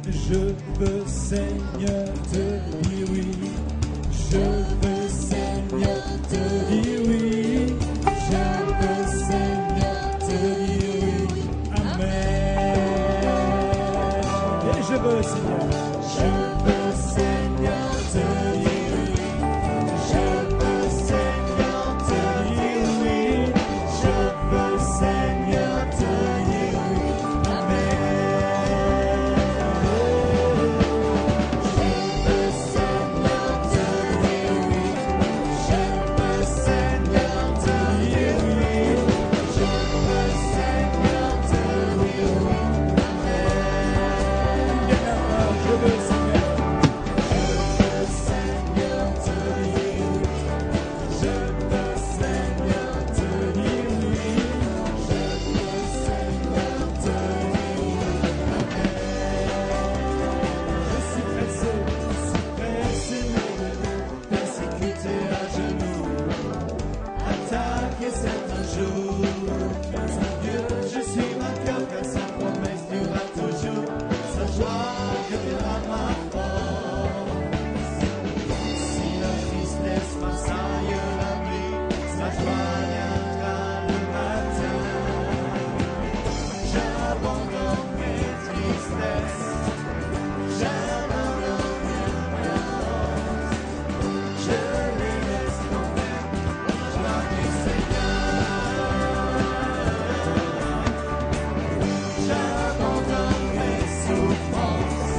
Je veux, Seigneur, te dire oui. Je veux, Seigneur, te dire oui. Je veux, Seigneur, te dire oui. Amen. Et je veux, Seigneur. Je veux, Seigneur, te dire oui. Je veux, Seigneur, te dire oui. Je veux, Seigneur, te dire oui. Amen. Je veux, Seigneur, te dire oui. Je veux, Seigneur, te dire oui. Je veux, Seigneur, te dire oui. Amen. Je veux, Seigneur. Je veux, Seigneur, te dire oui. Je veux, Seigneur, te dire oui. Je veux, Seigneur, te dire oui. Amen. Je suis pressé, persécuté à genoux, attaqué certains jours. Mais en Dieu, je suis vainqueur, car sa promesse durera toujours. Sa joie deviendra ma force. Si la tristesse m'assaille la nuit, sa joie viendra le matin. J'abandonne mes tristesses, j'abandonne mes peurs, je les laisse tomber pour la joie du Seigneur. J'abandonne mes souffrances,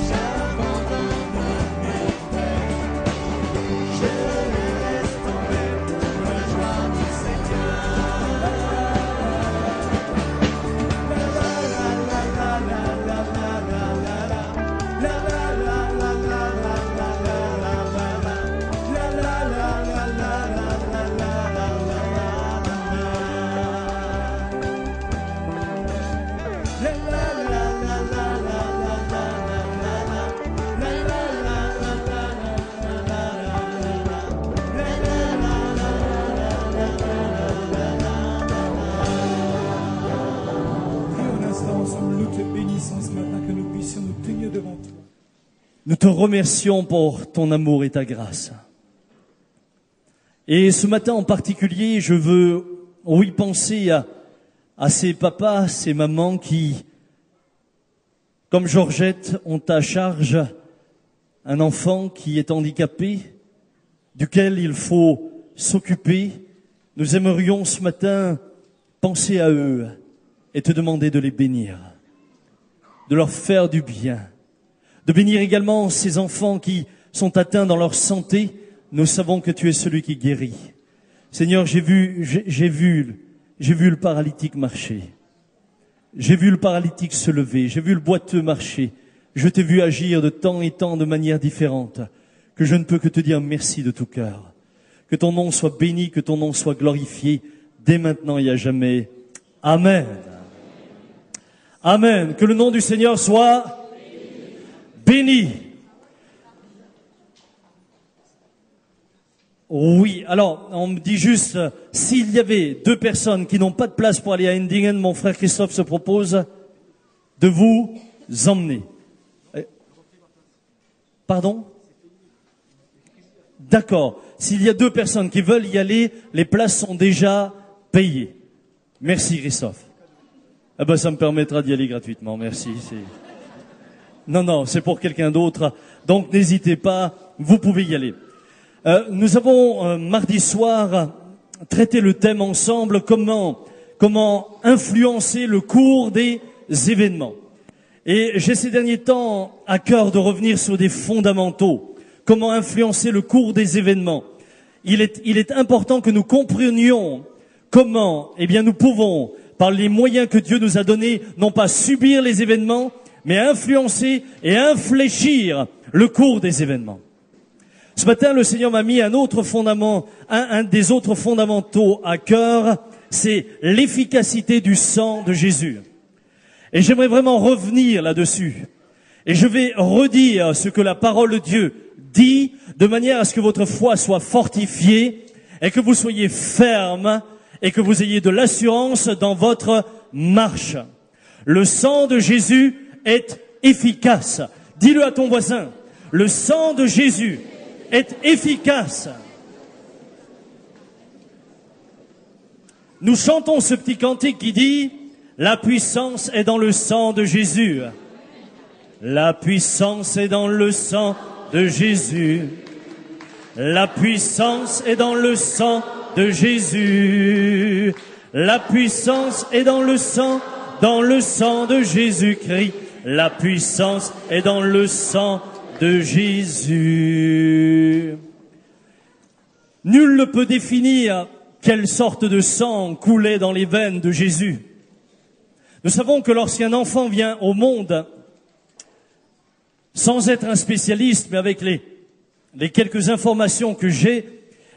j'abandonne mes peines, je les laisse tomber pour la joie du Seigneur. Prions un instant ensemble, nous te bénissons ce matin, que nous puissions nous tenir devant toi. Nous te remercions pour ton amour et ta grâce. Et ce matin en particulier, je veux, oui, penser à ces papas, ces mamans qui, comme Georgette, ont à charge un enfant qui est handicapé, duquel il faut s'occuper. Nous aimerions ce matin penser à eux et te demander de les bénir, de leur faire du bien, de bénir également ces enfants qui sont atteints dans leur santé. Nous savons que tu es celui qui guérit. Seigneur, j'ai vu le paralytique marcher. J'ai vu le paralytique se lever. J'ai vu le boiteux marcher. Je t'ai vu agir de temps et temps de manière différente, que je ne peux que te dire merci de tout cœur. Que ton nom soit béni, que ton nom soit glorifié, dès maintenant et à jamais. Amen. Amen. Que le nom du Seigneur soit béni. Oui, alors, on me dit juste, s'il y avait 2 personnes qui n'ont pas de place pour aller à Endingen, mon frère Christophe se propose de vous emmener. Pardon? D'accord. S'il y a 2 personnes qui veulent y aller, les places sont déjà payées. Merci Christophe. Ah ben, ça me permettra d'y aller gratuitement, merci. Non, c'est pour quelqu'un d'autre. Donc, n'hésitez pas, vous pouvez y aller. Nous avons mardi soir traité le thème ensemble, comment influencer le cours des événements. Et j'ai ces derniers temps à cœur de revenir sur des fondamentaux, comment influencer le cours des événements. Il est important que nous comprenions comment, nous pouvons, par les moyens que Dieu nous a donnés, non pas subir les événements, mais influencer et infléchir le cours des événements. Ce matin, le Seigneur m'a mis un autre fondament, un des autres fondamentaux à cœur, c'est l'efficacité du sang de Jésus. Et j'aimerais vraiment revenir là-dessus. Et je vais redire ce que la parole de Dieu dit, de manière à ce que votre foi soit fortifiée et que vous soyez ferme et que vous ayez de l'assurance dans votre marche. Le sang de Jésus est efficace. Dis-le à ton voisin. Le sang de Jésus est efficace. Nous chantons ce petit cantique qui dit « La puissance est dans le sang de Jésus. La puissance est dans le sang de Jésus. La puissance est dans le sang de Jésus. La puissance est dans le sang de Jésus-Christ. La puissance est dans le sang de Jésus. » Nul ne peut définir quelle sorte de sang coulait dans les veines de Jésus. Nous savons que lorsqu'un enfant vient au monde, sans être un spécialiste, mais avec les quelques informations que j'ai,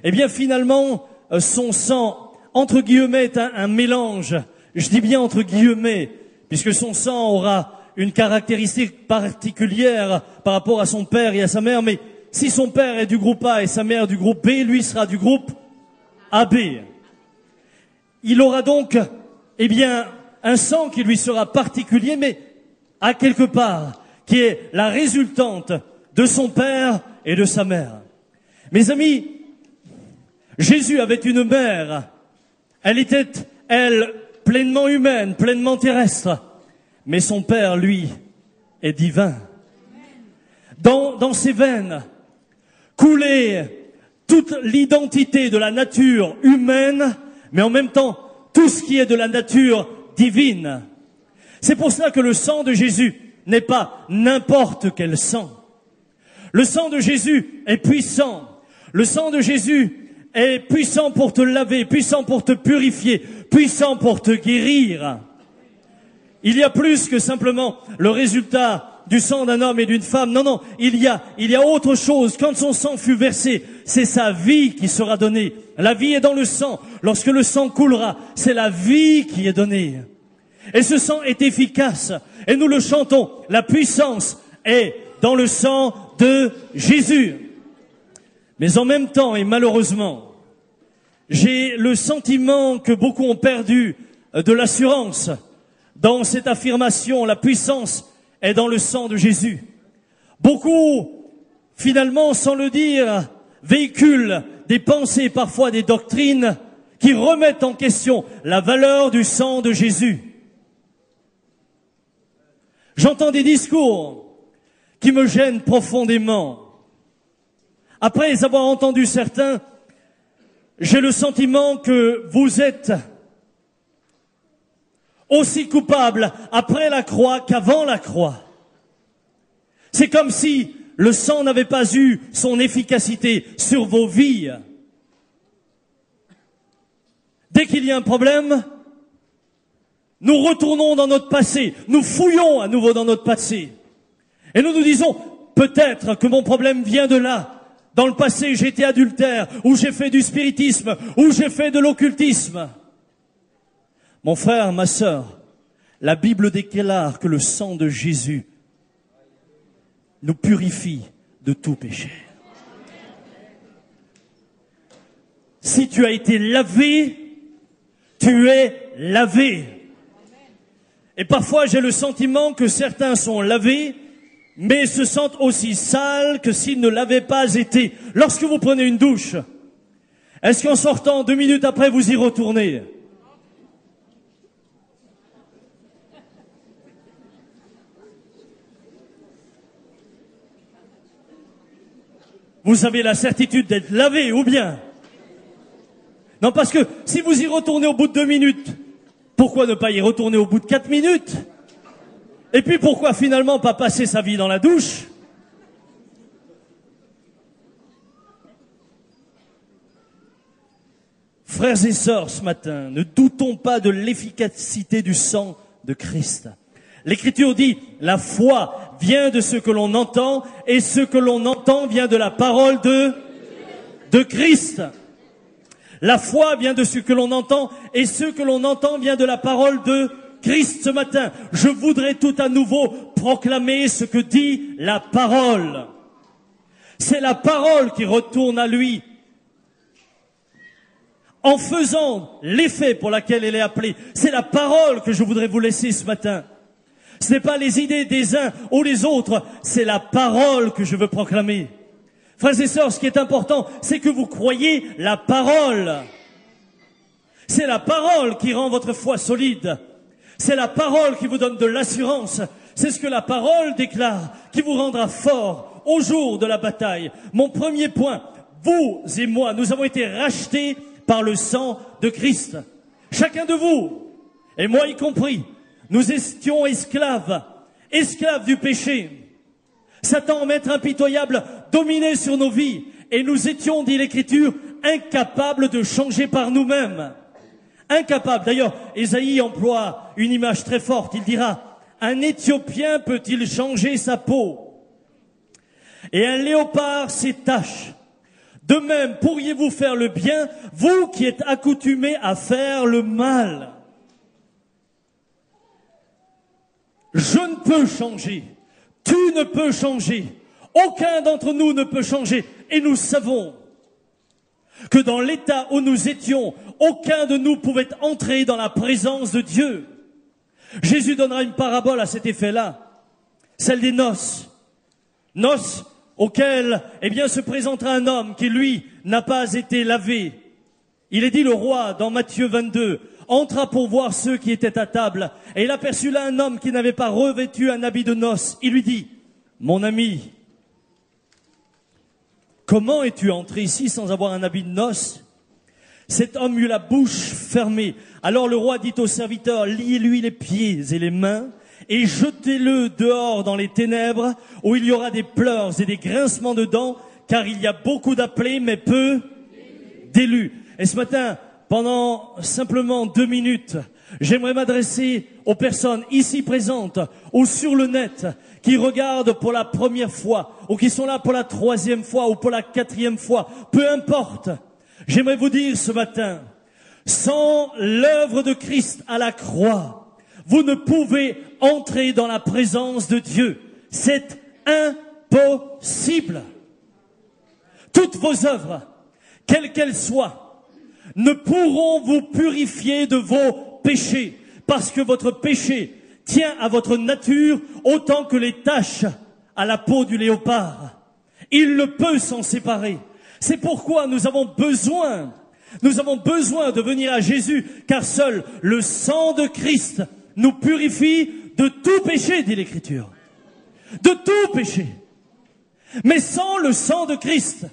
eh bien finalement, son sang, entre guillemets, est un mélange. Je dis bien entre guillemets, puisque son sang aura une caractéristique particulière par rapport à son père et à sa mère, mais si son père est du groupe A et sa mère du groupe B, lui sera du groupe AB. Il aura donc, eh bien, un sang qui lui sera particulier, mais à quelque part, qui est la résultante de son père et de sa mère. Mes amis, Jésus avait une mère. Elle était, elle, pleinement humaine, pleinement terrestre. Mais son père, lui, est divin. Dans ses veines coulait toute l'identité de la nature humaine, mais en même temps, tout ce qui est de la nature divine. C'est pour cela que le sang de Jésus n'est pas n'importe quel sang. Le sang de Jésus est puissant. Le sang de Jésus est puissant pour te laver, puissant pour te purifier, puissant pour te guérir. Il y a plus que simplement le résultat du sang d'un homme et d'une femme. Non, non, il y a autre chose. Quand son sang fut versé, c'est sa vie qui sera donnée. La vie est dans le sang. Lorsque le sang coulera, c'est la vie qui est donnée. Et ce sang est efficace. Et nous le chantons. La puissance est dans le sang de Jésus. Mais en même temps, et malheureusement, j'ai le sentiment que beaucoup ont perdu de l'assurance dans cette affirmation. La puissance est dans le sang de Jésus. Beaucoup, finalement, sans le dire, véhiculent des pensées, parfois des doctrines, qui remettent en question la valeur du sang de Jésus. J'entends des discours qui me gênent profondément. Après avoir entendu certains, j'ai le sentiment que vous êtes aussi coupable après la croix qu'avant la croix. C'est comme si le sang n'avait pas eu son efficacité sur vos vies. Dès qu'il y a un problème, nous retournons dans notre passé, nous fouillons à nouveau dans notre passé. Et nous nous disons, peut-être que mon problème vient de là. Dans le passé, j'ai été adultère, ou j'ai fait du spiritisme, ou j'ai fait de l'occultisme. Mon frère, ma sœur, la Bible déclare que le sang de Jésus nous purifie de tout péché. Si tu as été lavé, tu es lavé. Et parfois, j'ai le sentiment que certains sont lavés, mais se sentent aussi sales que s'ils ne l'avaient pas été. Lorsque vous prenez une douche, est-ce qu'en sortant 2 minutes après, vous y retournez ? Vous avez la certitude d'être lavé, ou bien? Non, parce que si vous y retournez au bout de 2 minutes, pourquoi ne pas y retourner au bout de 4 minutes? Et puis pourquoi finalement pas passer sa vie dans la douche? Frères et sœurs, ce matin, ne doutons pas de l'efficacité du sang de Christ. L'Écriture dit, la foi vient de ce que l'on entend, et ce que l'on entend vient de la parole de Christ. La foi vient de ce que l'on entend, et ce que l'on entend vient de la parole de Christ. Ce matin, je voudrais tout à nouveau proclamer ce que dit la parole. C'est la parole qui retourne à lui, en faisant l'effet pour laquelle elle est appelée. C'est la parole que je voudrais vous laisser ce matin. Ce n'est pas les idées des uns ou des autres, c'est la parole que je veux proclamer. Frères et sœurs, ce qui est important, c'est que vous croyez la parole. C'est la parole qui rend votre foi solide. C'est la parole qui vous donne de l'assurance. C'est ce que la parole déclare, qui vous rendra fort au jour de la bataille. Mon premier point, vous et moi, nous avons été rachetés par le sang de Christ. Chacun de vous, et moi y compris, nous étions esclaves du péché. Satan, maître impitoyable, dominait sur nos vies. Et nous étions, dit l'Écriture, incapables de changer par nous-mêmes. Incapables. D'ailleurs, Ésaïe emploie une image très forte. Il dira, un Éthiopien peut-il changer sa peau? Et un léopard ses taches. De même, pourriez-vous faire le bien, vous qui êtes accoutumés à faire le mal? Je ne peux changer. Tu ne peux changer. Aucun d'entre nous ne peut changer. Et nous savons que dans l'état où nous étions, aucun de nous pouvait entrer dans la présence de Dieu. Jésus donnera une parabole à cet effet-là, celle des noces. Noces auxquelles, se présentera un homme qui, lui, n'a pas été lavé. Il est dit, le roi, dans Matthieu 22, entra pour voir ceux qui étaient à table, et il aperçut là un homme qui n'avait pas revêtu un habit de noces. Il lui dit, mon ami, comment es-tu entré ici sans avoir un habit de noces? Cet homme eut la bouche fermée. Alors le roi dit au serviteur, liez-lui les pieds et les mains, et jetez-le dehors dans les ténèbres, où il y aura des pleurs et des grincements de dents, car il y a beaucoup d'appelés, mais peu d'élus. Et ce matin, pendant simplement 2 minutes, j'aimerais m'adresser aux personnes ici présentes ou sur le net qui regardent pour la première fois ou qui sont là pour la 3e fois ou pour la 4e fois. Peu importe. J'aimerais vous dire ce matin, sans l'œuvre de Christ à la croix, vous ne pouvez entrer dans la présence de Dieu. C'est impossible. Toutes vos œuvres, quelles qu'elles soient, ne pourront vous purifier de vos péchés, parce que votre péché tient à votre nature autant que les taches à la peau du léopard. Il ne peut s'en séparer. C'est pourquoi nous avons besoin de venir à Jésus, car seul le sang de Christ nous purifie de tout péché, dit l'Écriture. De tout péché. Mais sans le sang de Christ,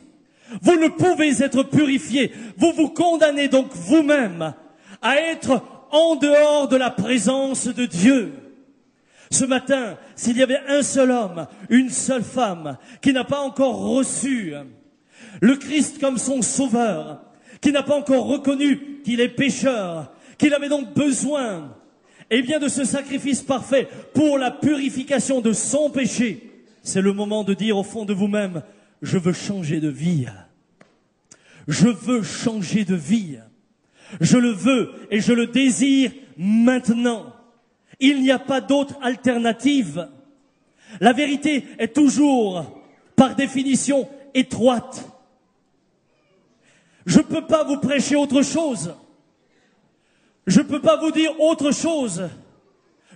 vous ne pouvez être purifiés. Vous vous condamnez donc vous-même à être en dehors de la présence de Dieu. Ce matin, s'il y avait un seul homme, une seule femme, qui n'a pas encore reçu le Christ comme son sauveur, qui n'a pas encore reconnu qu'il est pécheur, qu'il avait donc besoin, de ce sacrifice parfait pour la purification de son péché, c'est le moment de dire au fond de vous-même, je veux changer de vie. Je veux changer de vie. Je le veux et je le désire maintenant. Il n'y a pas d'autre alternative. La vérité est toujours, par définition, étroite. Je ne peux pas vous prêcher autre chose. Je ne peux pas vous dire autre chose.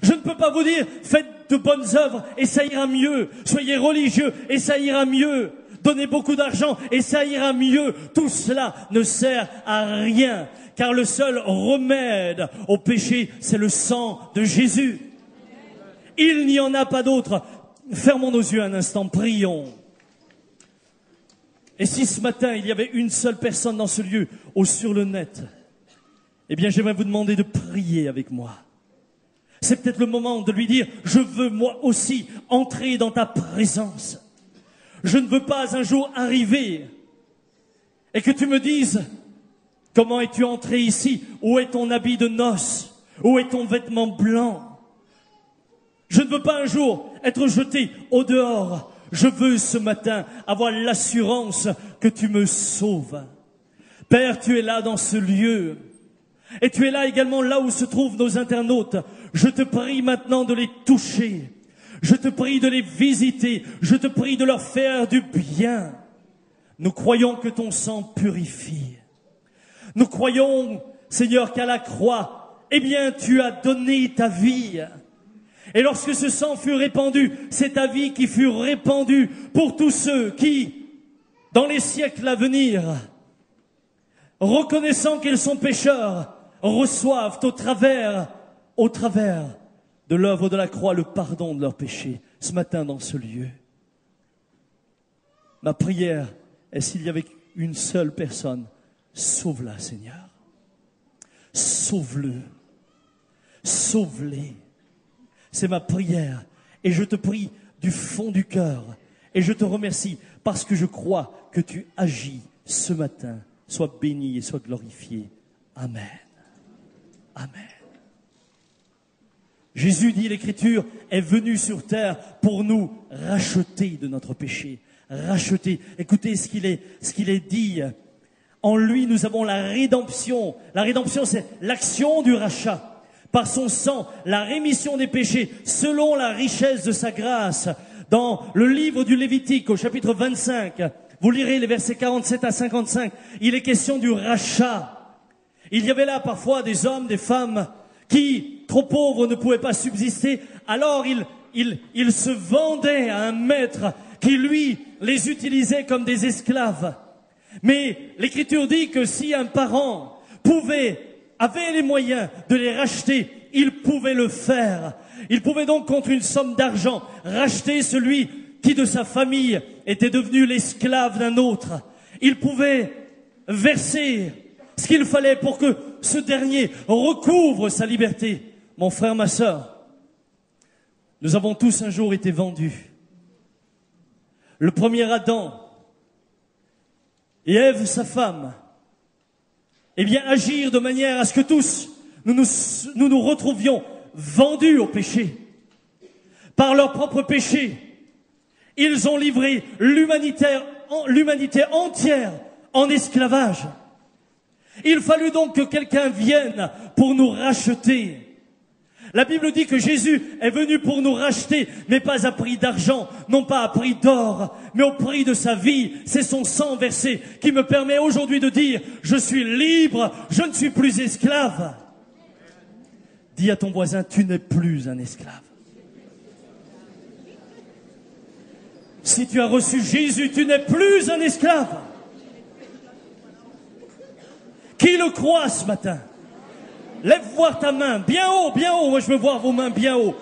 Je ne peux pas vous dire, faites de bonnes œuvres et ça ira mieux. Soyez religieux et ça ira mieux. Donnez beaucoup d'argent et ça ira mieux. Tout cela ne sert à rien, car le seul remède au péché, c'est le sang de Jésus. Il n'y en a pas d'autre. Fermons nos yeux un instant, prions. Et si ce matin, il y avait une seule personne dans ce lieu ou sur le net, j'aimerais vous demander de prier avec moi. C'est peut-être le moment de lui dire, je veux moi aussi entrer dans ta présence. Je ne veux pas un jour arriver et que tu me dises, comment es-tu entré ici? Où est ton habit de noces? Où est ton vêtement blanc? Je ne veux pas un jour être jeté au dehors. Je veux ce matin avoir l'assurance que tu me sauves. Père, tu es là dans ce lieu. Et tu es là également là où se trouvent nos internautes. Je te prie maintenant de les toucher. Je te prie de les visiter. Je te prie de leur faire du bien. Nous croyons que ton sang purifie. Nous croyons, Seigneur, qu'à la croix, tu as donné ta vie. Et lorsque ce sang fut répandu, c'est ta vie qui fut répandue pour tous ceux qui, dans les siècles à venir, reconnaissant qu'ils sont pécheurs, reçoivent au travers de l'œuvre de la croix le pardon de leurs péchés. Ce matin dans ce lieu, ma prière est s'il y avait une seule personne, sauve-la Seigneur. Sauve-le. Sauve-les. C'est ma prière et je te prie du fond du cœur et je te remercie parce que je crois que tu agis ce matin. Sois béni et sois glorifié. Amen. Amen. Jésus, dit l'Écriture, est venu sur terre pour nous racheter de notre péché. Racheter. Écoutez ce qu'il est dit. En lui, nous avons la rédemption. La rédemption, c'est l'action du rachat. Par son sang, la rémission des péchés, selon la richesse de sa grâce. Dans le livre du Lévitique, au chapitre 25, vous lirez les versets 47 à 55, il est question du rachat. Il y avait là parfois des hommes, des femmes, qui, trop pauvres, ne pouvaient pas subsister. Alors ils se vendaient à un maître qui, lui, les utilisait comme des esclaves. Mais l'Écriture dit que si un parent avait les moyens de les racheter, il pouvait le faire. Il pouvait donc, contre une somme d'argent, racheter celui qui, de sa famille, était devenu l'esclave d'un autre. Il pouvait verser ce qu'il fallait pour que ce dernier recouvre sa liberté. Mon frère, ma sœur, nous avons tous un jour été vendus. Le premier Adam et Ève, sa femme, agir de manière à ce que tous nous retrouvions vendus au péché. Par leur propre péché, ils ont livré l'humanité entière en esclavage. Il fallut donc que quelqu'un vienne pour nous racheter. La Bible dit que Jésus est venu pour nous racheter, mais pas à prix d'argent, non pas à prix d'or, mais au prix de sa vie. C'est son sang versé qui me permet aujourd'hui de dire, je suis libre, je ne suis plus esclave. Dis à ton voisin, tu n'es plus un esclave. Si tu as reçu Jésus, tu n'es plus un esclave. Qui le croit ce matin? Lève voir ta main, bien haut, bien haut. Moi, je veux voir vos mains bien haut.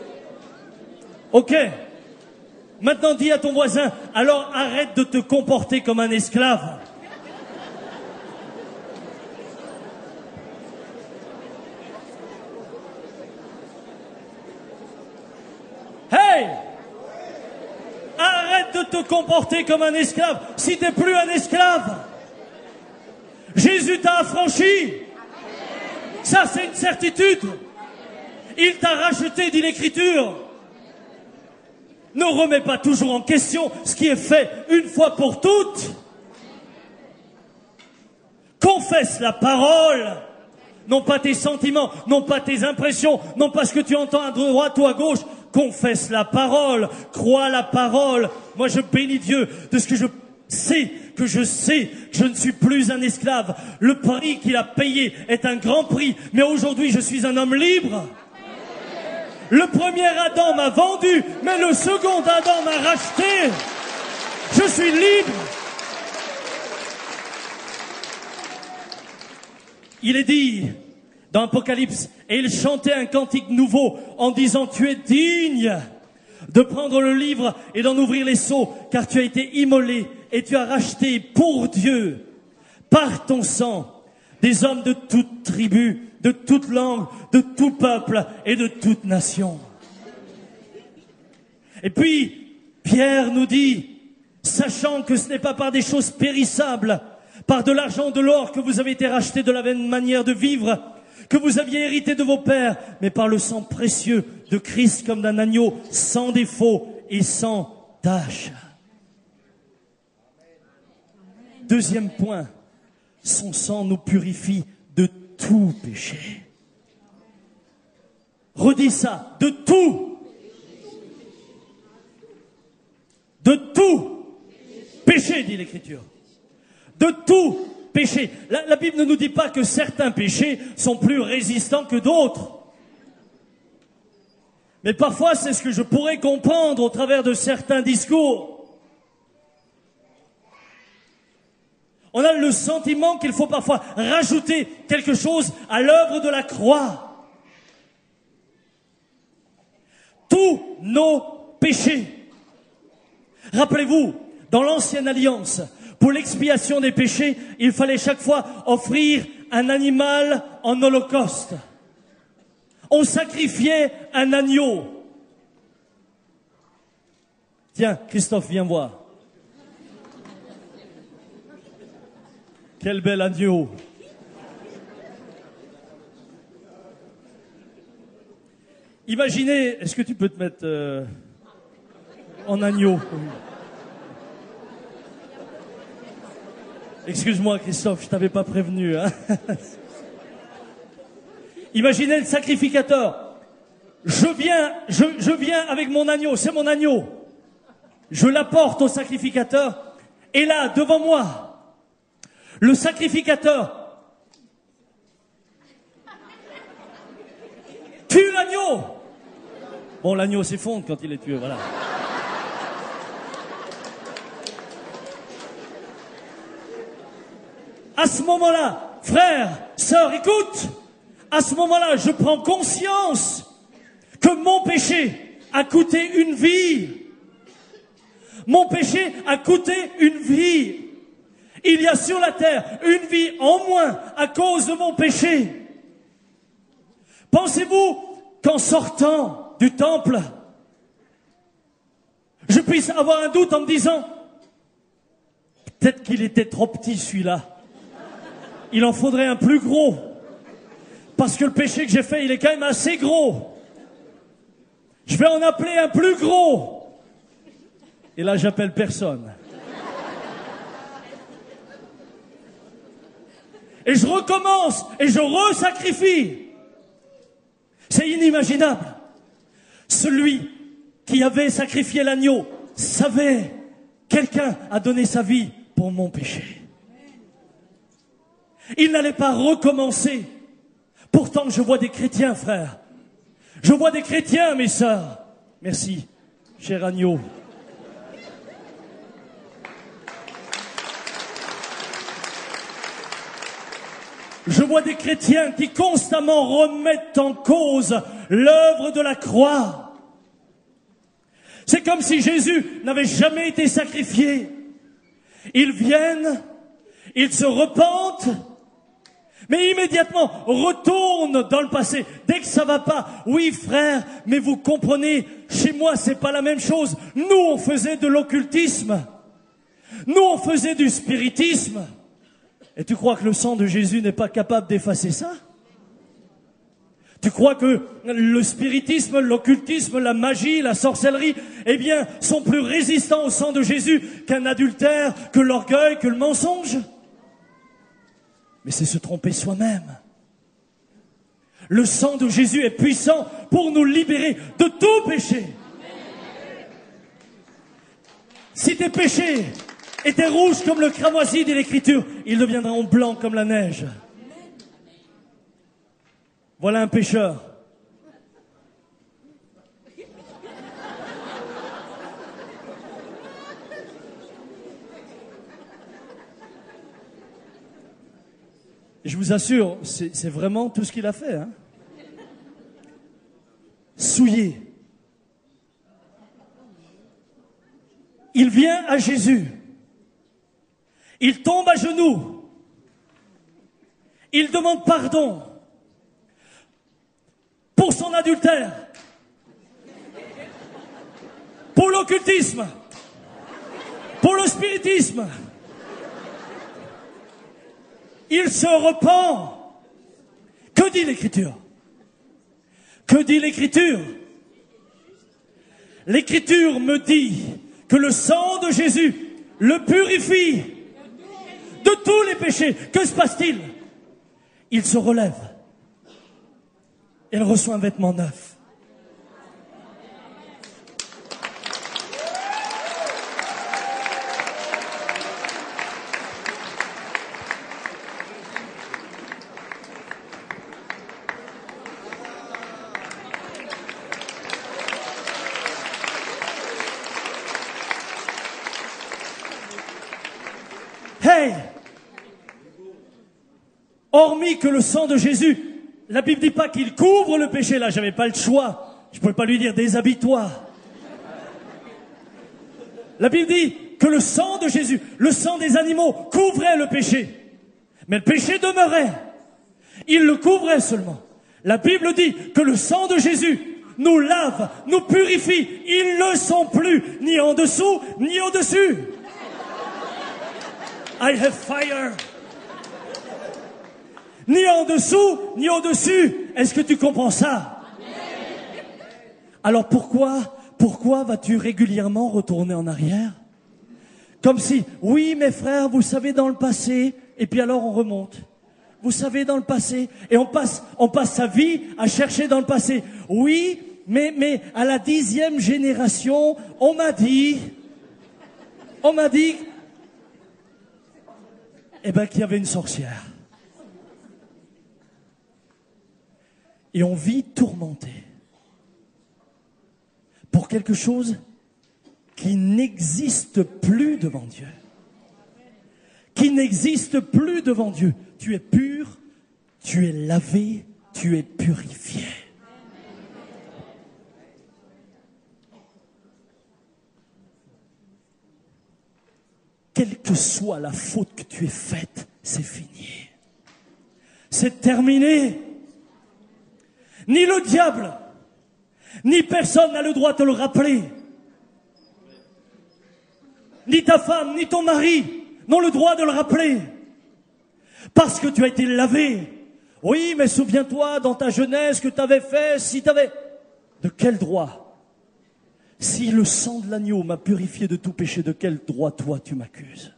Ok. Maintenant, dis à ton voisin, alors arrête de te comporter comme un esclave. Hey! Arrête de te comporter comme un esclave. Si t'es plus un esclave, Jésus t'a affranchi. Ça, c'est une certitude. Il t'a racheté, dit l'Écriture. Ne remets pas toujours en question ce qui est fait une fois pour toutes. Confesse la parole. Non pas tes sentiments, non pas tes impressions, non pas ce que tu entends à droite ou à gauche. Confesse la parole. Crois la parole. Moi, je bénis Dieu de ce que je sais que je ne suis plus un esclave. Le prix qu'il a payé est un grand prix, mais aujourd'hui je suis un homme libre. Le premier Adam m'a vendu, mais le second Adam m'a racheté. Je suis libre. Il est dit dans Apocalypse, et il chantait un cantique nouveau en disant, tu es digne de prendre le livre et d'en ouvrir les sceaux, car tu as été immolé et tu as racheté pour Dieu, par ton sang, des hommes de toute tribu, de toute langue, de tout peuple et de toute nation. Et puis, Pierre nous dit, sachant que ce n'est pas par des choses périssables, par de l'argent, de l'or que vous avez été rachetés de la vaine manière de vivre, que vous aviez hérité de vos pères, mais par le sang précieux de Christ comme d'un agneau, sans défaut et sans tache. Deuxième point, son sang nous purifie de tout péché. Redis ça, de tout. De tout péché, dit l'Écriture. De tout péché. La Bible ne nous dit pas que certains péchés sont plus résistants que d'autres. Mais parfois, c'est ce que je pourrais comprendre au travers de certains discours. On a le sentiment qu'il faut parfois rajouter quelque chose à l'œuvre de la croix. Tous nos péchés. Rappelez-vous, dans l'ancienne alliance, pour l'expiation des péchés, il fallait chaque fois offrir un animal en holocauste. On sacrifiait un agneau. Tiens, Christophe, viens voir. Quel bel agneau. Imaginez, est-ce que tu peux te mettre en agneau? Excuse-moi Christophe, je t'avais pas prévenu. Hein. Imaginez le sacrificateur. Je viens avec mon agneau, c'est mon agneau. Je l'apporte au sacrificateur. Et là, devant moi, le sacrificateur tue l'agneau. Bon, l'agneau s'effondre quand il est tué, voilà. À ce moment-là, frère, sœur, écoute, à ce moment-là, je prends conscience que mon péché a coûté une vie. Mon péché a coûté une vie. Il y a sur la terre une vie en moins à cause de mon péché. Pensez-vous qu'en sortant du temple, je puisse avoir un doute en me disant, peut-être qu'il était trop petit celui-là. Il en faudrait un plus gros. Parce que le péché que j'ai fait, il est quand même assez gros. Je vais en appeler un plus gros. Et là, j'appelle personne. Et je recommence, et je resacrifie. C'est inimaginable. Celui qui avait sacrifié l'agneau savait, quelqu'un a donné sa vie pour mon péché. Il n'allait pas recommencer. Pourtant, je vois des chrétiens, frères. Je vois des chrétiens, mes sœurs. Merci, cher agneau. Je vois des chrétiens qui constamment remettent en cause l'œuvre de la croix. C'est comme si Jésus n'avait jamais été sacrifié. Ils viennent, ils se repentent, mais immédiatement retournent dans le passé. Dès que ça va pas, oui frère, mais vous comprenez, chez moi c'est pas la même chose. Nous on faisait de l'occultisme, nous on faisait du spiritisme. Et tu crois que le sang de Jésus n'est pas capable d'effacer ça? Tu crois que le spiritisme, l'occultisme, la magie, la sorcellerie, eh bien, sont plus résistants au sang de Jésus qu'un adultère, que l'orgueil, que le mensonge? Mais c'est se tromper soi-même. Le sang de Jésus est puissant pour nous libérer de tout péché. Si tes péchés étaient rouges comme le cramoisi, dit l'Écriture, ils deviendront blancs comme la neige. Voilà un pécheur. Je vous assure, c'est vraiment tout ce qu'il a fait. Hein. Souillé. Il vient à Jésus. Il tombe à genoux. Il demande pardon pour son adultère, pour l'occultisme, pour le spiritisme. Il se repent. Que dit l'Écriture? Que dit l'Écriture? L'Écriture me dit que le sang de Jésus le purifie de tous les péchés. Que se passe-t-il? Il se relève. Elle reçoit un vêtement neuf. Hey! Hormis que le sang de Jésus, la Bible dit pas qu'il couvre le péché. Là, j'avais pas le choix. Je pouvais pas lui dire déshabille-toi. La Bible dit que le sang de Jésus, le sang des animaux, couvrait le péché. Mais le péché demeurait. Il le couvrait seulement. La Bible dit que le sang de Jésus nous lave, nous purifie. Ils ne sont plus ni en dessous, ni au-dessus. I have fire. Ni en dessous, ni au-dessus. Est-ce que tu comprends ça? Alors pourquoi vas-tu régulièrement retourner en arrière? Comme si, oui, mes frères, vous savez, dans le passé, et puis alors on remonte. Vous savez, dans le passé, et on passe sa vie à chercher dans le passé. Oui, mais à la 10e génération, on m'a dit, qu'il y avait une sorcière. Et on vit tourmenté pour quelque chose qui n'existe plus devant Dieu. Qui n'existe plus devant Dieu. Tu es pur, tu es lavé, tu es purifié. Quelle que soit la faute que tu aies faite, c'est fini. C'est terminé. Ni le diable, ni personne n'a le droit de te le rappeler. Ni ta femme, ni ton mari n'ont le droit de le rappeler. Parce que tu as été lavé. Oui, mais souviens-toi dans ta jeunesse que tu avais fait, si tu avais... De quel droit? Si le sang de l'agneau m'a purifié de tout péché, de quel droit toi tu m'accuses?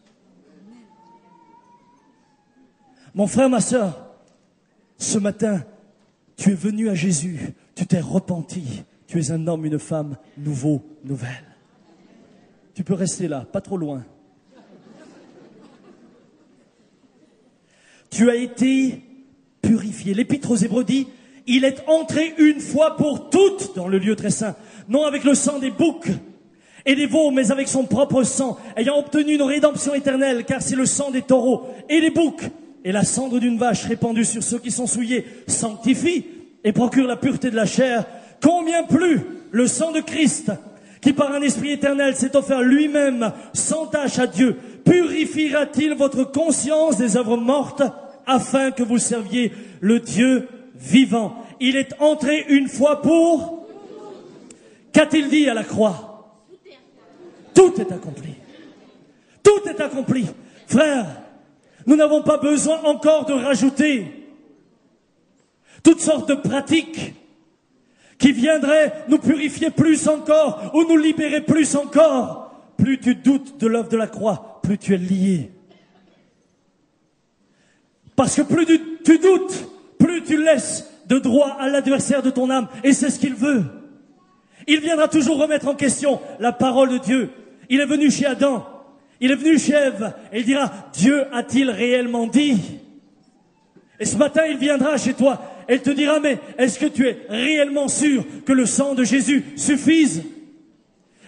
Mon frère, ma sœur, ce matin, tu es venu à Jésus, tu t'es repenti, tu es un homme, une femme, nouveau, nouvelle. Tu peux rester là, pas trop loin. Tu as été purifié. L'Épître aux Hébreux dit, il est entré une fois pour toutes dans le lieu très saint, non avec le sang des boucs et des veaux, mais avec son propre sang, ayant obtenu une rédemption éternelle, car c'est le sang des taureaux et des boucs et la cendre d'une vache répandue sur ceux qui sont souillés sanctifie et procure la pureté de la chair. Combien plus le sang de Christ, qui par un esprit éternel s'est offert lui-même sans tache à Dieu, purifiera-t-il votre conscience des œuvres mortes, afin que vous serviez le Dieu vivant? Il est entré une fois pour... Qu'a-t-il dit à la croix? Tout est accompli. Tout est accompli. Frères, nous n'avons pas besoin encore de rajouter toutes sortes de pratiques qui viendraient nous purifier plus encore ou nous libérer plus encore. Plus tu doutes de l'œuvre de la croix, plus tu es lié. Parce que plus tu doutes, plus tu laisses de droit à l'adversaire de ton âme. Et c'est ce qu'il veut. Il viendra toujours remettre en question la parole de Dieu. Il est venu chez Adam, il est venu chez Ève, et il dira, Dieu a-t-il réellement dit? Et ce matin, il viendra chez toi, et il te dira, mais est-ce que tu es réellement sûr que le sang de Jésus suffise?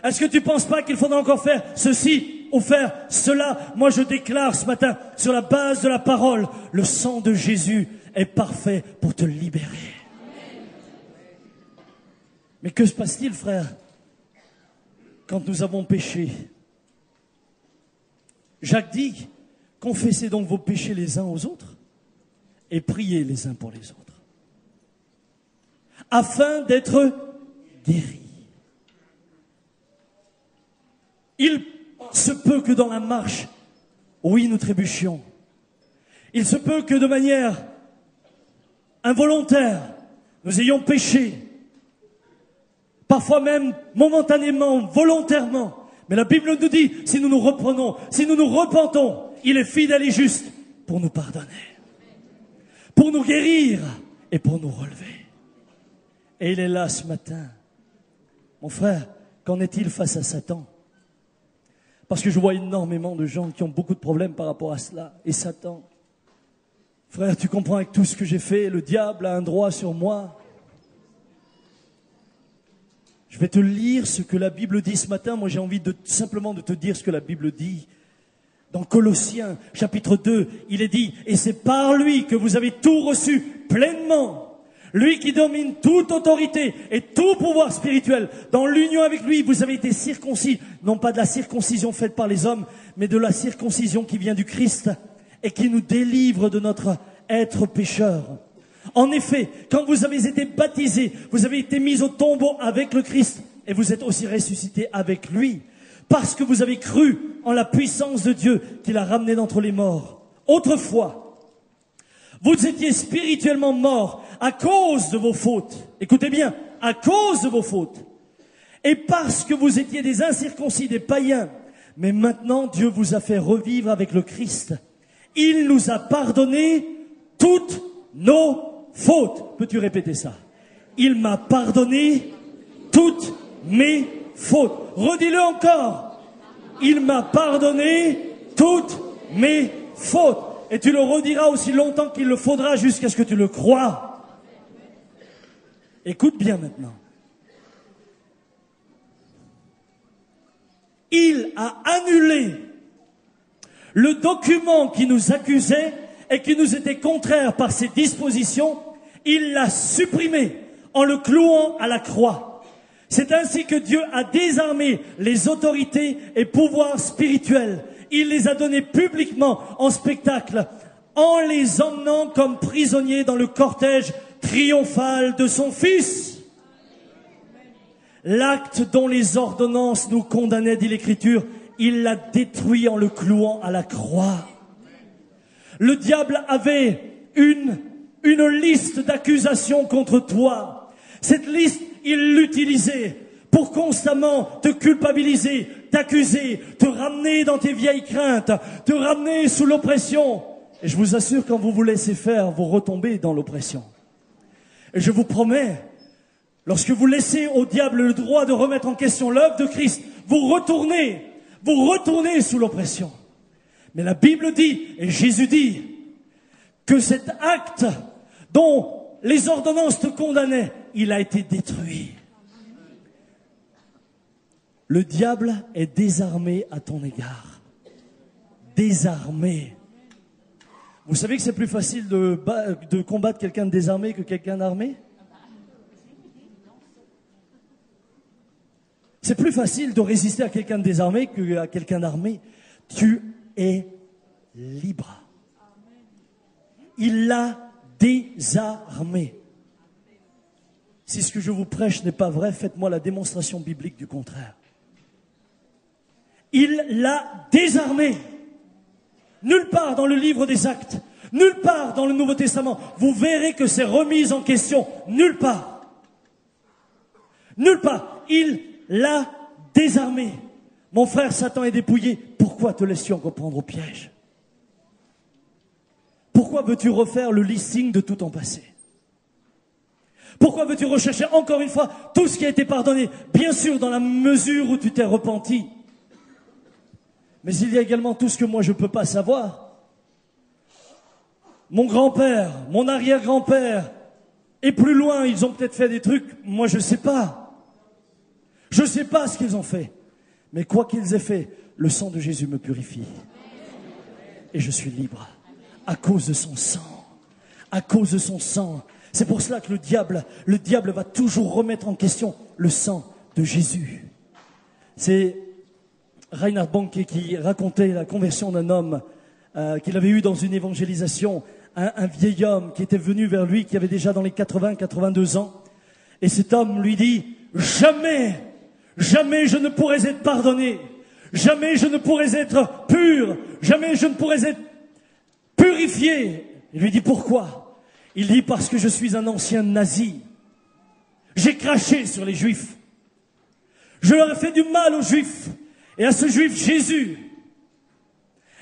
Est-ce que tu ne penses pas qu'il faudra encore faire ceci ou faire cela? Moi, je déclare ce matin, sur la base de la parole, le sang de Jésus est parfait pour te libérer. Mais que se passe-t-il, frère, quand nous avons péché? Jacques dit, confessez donc vos péchés les uns aux autres et priez les uns pour les autres, afin d'être guéris. Il se peut que dans la marche, oui, nous trébuchions. Il se peut que de manière involontaire, nous ayons péché. Parfois même momentanément, volontairement. Mais la Bible nous dit, si nous nous reprenons, si nous nous repentons, il est fidèle et juste pour nous pardonner, pour nous guérir et pour nous relever. Et il est là ce matin. Mon frère, qu'en est-il face à Satan? Parce que je vois énormément de gens qui ont beaucoup de problèmes par rapport à cela. Et Satan, frère, tu comprends, avec tout ce que j'ai fait, le diable a un droit sur moi. Je vais te lire ce que la Bible dit ce matin. Moi, j'ai envie simplement de te dire ce que la Bible dit. Dans Colossiens, chapitre 2, il est dit, et c'est par lui que vous avez tout reçu pleinement. Lui qui domine toute autorité et tout pouvoir spirituel. Dans l'union avec lui, vous avez été circoncis, non pas de la circoncision faite par les hommes, mais de la circoncision qui vient du Christ et qui nous délivre de notre être pécheur. En effet, quand vous avez été baptisés, vous avez été mis au tombeau avec le Christ et vous êtes aussi ressuscités avec lui. Parce que vous avez cru en la puissance de Dieu qui l'a ramené d'entre les morts. Autrefois, vous étiez spirituellement morts à cause de vos fautes. Écoutez bien, à cause de vos fautes. Et parce que vous étiez des incirconcis, des païens. Mais maintenant, Dieu vous a fait revivre avec le Christ. Il nous a pardonné toutes nos fautes. Peux-tu répéter ça? Il m'a pardonné toutes mes fautes. Redis-le encore. Il m'a pardonné toutes mes fautes. Et tu le rediras aussi longtemps qu'il le faudra jusqu'à ce que tu le crois. Écoute bien maintenant. Il a annulé le document qui nous accusait et qui nous était contraire par ses dispositions. Il l'a supprimé en le clouant à la croix. C'est ainsi que Dieu a désarmé les autorités et pouvoirs spirituels. Il les a donnés publiquement en spectacle, en les emmenant comme prisonniers dans le cortège triomphal de son Fils. L'acte dont les ordonnances nous condamnaient, dit l'Écriture, il l'a détruit en le clouant à la croix. Le diable avait une liste d'accusations contre toi. Cette liste, il l'utilisait pour constamment te culpabiliser, t'accuser, te ramener dans tes vieilles craintes, te ramener sous l'oppression. Et je vous assure, quand vous vous laissez faire, vous retombez dans l'oppression. Et je vous promets, lorsque vous laissez au diable le droit de remettre en question l'œuvre de Christ, vous retournez sous l'oppression. Mais la Bible dit, et Jésus dit, que cet acte dont les ordonnances te condamnaient, il a été détruit. Le diable est désarmé à ton égard. Désarmé. Vous savez que c'est plus facile de combattre quelqu'un de désarmé que quelqu'un d'armé? C'est plus facile de résister à quelqu'un de désarmé qu'à quelqu'un d'armé. Tu es libre. Il l'a désarmé. Si ce que je vous prêche n'est pas vrai, faites-moi la démonstration biblique du contraire. Il l'a désarmé. Nulle part dans le livre des Actes, nulle part dans le Nouveau Testament, vous verrez que c'est remis en question. Nulle part. Nulle part. Il l'a désarmé. Mon frère, Satan est dépouillé. Pourquoi te laisses-tu encore prendre au piège? Pourquoi veux-tu refaire le listing de tout ton passé? Pourquoi veux-tu rechercher encore une fois tout ce qui a été pardonné? Bien sûr, dans la mesure où tu t'es repenti. Mais il y a également tout ce que moi je ne peux pas savoir. Mon grand-père, mon arrière-grand-père, et plus loin, ils ont peut-être fait des trucs, moi je ne sais pas. Je ne sais pas ce qu'ils ont fait. Mais quoi qu'ils aient fait, le sang de Jésus me purifie. Et je suis libre. À cause de son sang. À cause de son sang. C'est pour cela que le diable va toujours remettre en question le sang de Jésus. C'est Reinhard Bonnke qui racontait la conversion d'un homme qu'il avait eu dans une évangélisation, un vieil homme qui était venu vers lui, qui avait déjà dans les 80-82 ans. Et cet homme lui dit, jamais je ne pourrais être pardonné, jamais je ne pourrais être pur, jamais je ne pourrais être purifié. Il lui dit, pourquoi? Il dit, parce que je suis un ancien nazi. J'ai craché sur les Juifs. Je leur ai fait du mal aux Juifs. Et à ce Juif Jésus,